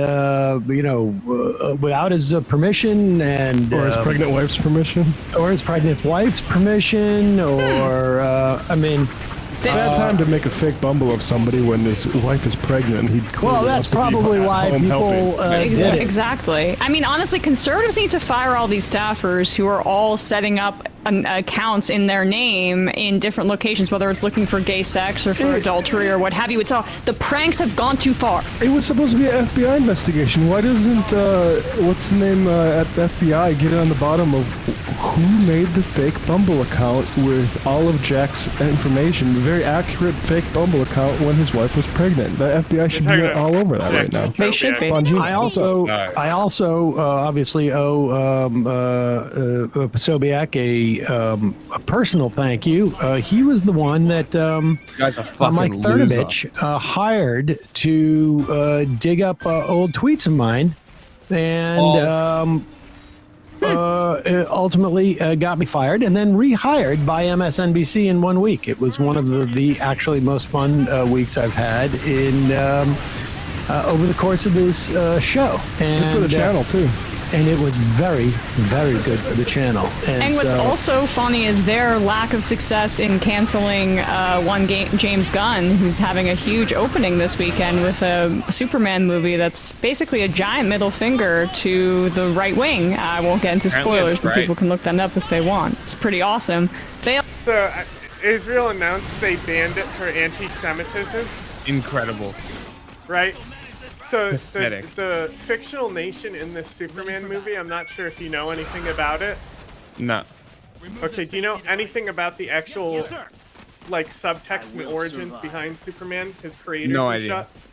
without his permission and... Or his pregnant wife's permission. Or his pregnant wife's permission, or, Bad time to make a fake Bumble of somebody when his wife is pregnant. He'd well, that's probably why people did it. Exactly. I mean, honestly, conservatives need to fire all these staffers who are all setting up accounts in their name in different locations, whether it's looking for gay sex or for adultery or what have you. It's all the pranks have gone too far. It was supposed to be an FBI investigation. Why doesn't what's the name at FBI get it on the bottom of who made the fake Bumble account with all of Jack's information? Very accurate fake Bumble account when his wife was pregnant. The FBI should be all over that right now. They should be. I also obviously owe Posobiec a personal thank you. He was the one that Mike Thurnovich hired to dig up old tweets of mine, and ultimately got me fired and then rehired by MSNBC in 1 week. It was one of the actually most fun weeks I've had in over the course of this show. And good for the channel too. And it was very, very good for the channel. And what's also funny is their lack of success in canceling James Gunn, who's having a huge opening this weekend with a Superman movie that's basically a giant middle finger to the right wing. I won't get into spoilers, but people can look that up if they want. It's pretty awesome. So Israel announced they banned it for anti-Semitism. Incredible. Right? So the fictional nation in this Superman movie, I'm not sure if you know anything about it. No. Okay, do you know anything about the actual subtext and origins behind Superman, his creators No and idea. stuff?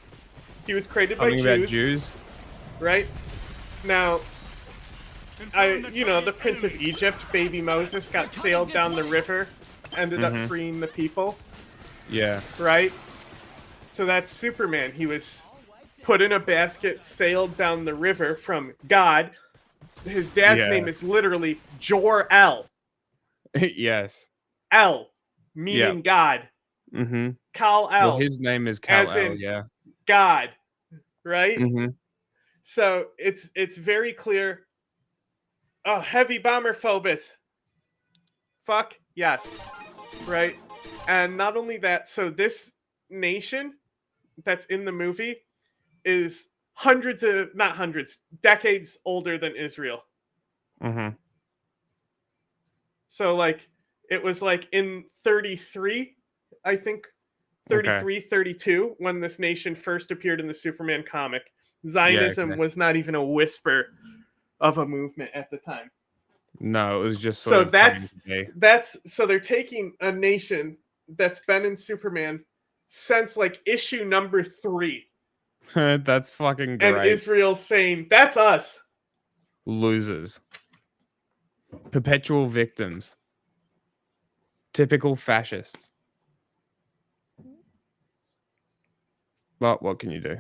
He was created by Something about Jews? Right? Now, the Prince of Egypt, baby Moses, got sailed down the river, ended up freeing the people. Yeah. Right? So that's Superman. He was put in a basket, sailed down the river from God. His dad's name is literally Jor-El. Yes. El, meaning God. Mm-hmm. Kal-El. Well, his name is Kal-El, yeah. God, right? Mm-hmm. So it's very clear. Oh, heavy bomber phobos. Fuck yes. Right? And not only that, so this nation that's in the movie is decades older than Israel. Mm-hmm. So it was in 33, I think 33, 32, when this nation first appeared in the Superman comic. Zionism was not even a whisper of a movement at the time. No, it was just so that's so they're taking a nation that's been in Superman since issue number 3. That's fucking great. And Israel's saying, that's us. Losers. Perpetual victims. Typical fascists. But what can you do?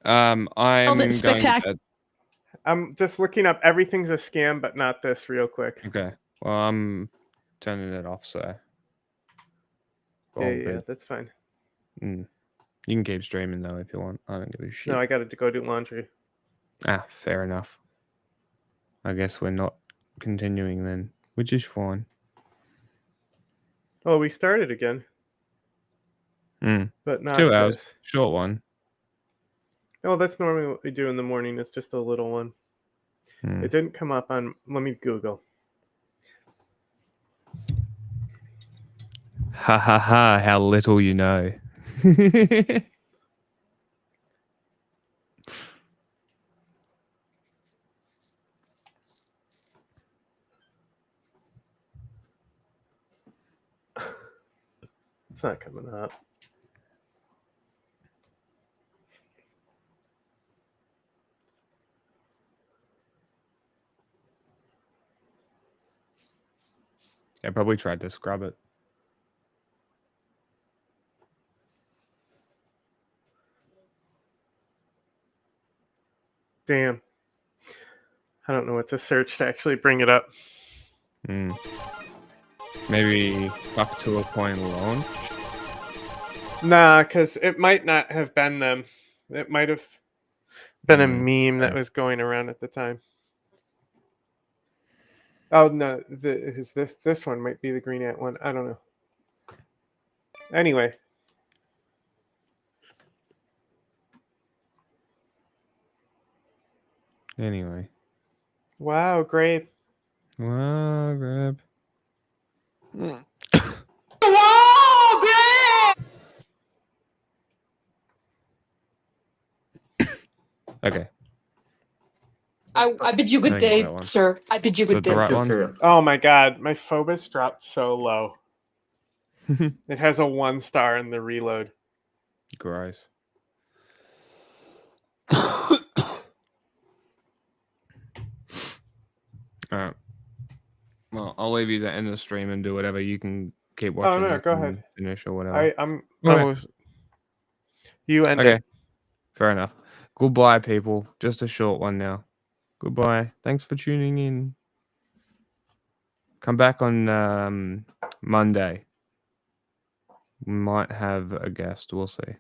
I'm just looking up everything's a scam, but not this real quick. Okay. Well, I'm turning it off, so. Yeah, that's fine. You can keep streaming though if you want. I don't give a shit. No, I got to go do laundry. Fair enough. I guess we're not continuing then, which is fine. Oh, we started again. But not 2 hours. this. Short one. Oh, that's normally what we do in the morning. It's just a little one. It didn't come up on... Let me Google. Ha ha ha, how little you know. It's not coming up. I probably tried to scrub it. Damn. I don't know what to search to actually bring it up. Maybe up to a point launch. Nah, because it might not have been them. It might have been a meme that was going around at the time. Oh no, this one might be the Green Ant one. I don't know. Anyway. Wow, grape. Wow, grape. Okay. I bid you good day, sir. I bid you good day. Oh my god, my Phobos dropped so low. It has a 1 star in the reload. Gross. Alright. Well, I'll leave you to end the stream and do whatever. You can keep watching. Oh no, this go and ahead. Finish or whatever. Okay. You end it. Fair enough. Goodbye, people. Just a short one now. Goodbye. Thanks for tuning in. Come back on Monday. We might have a guest. We'll see.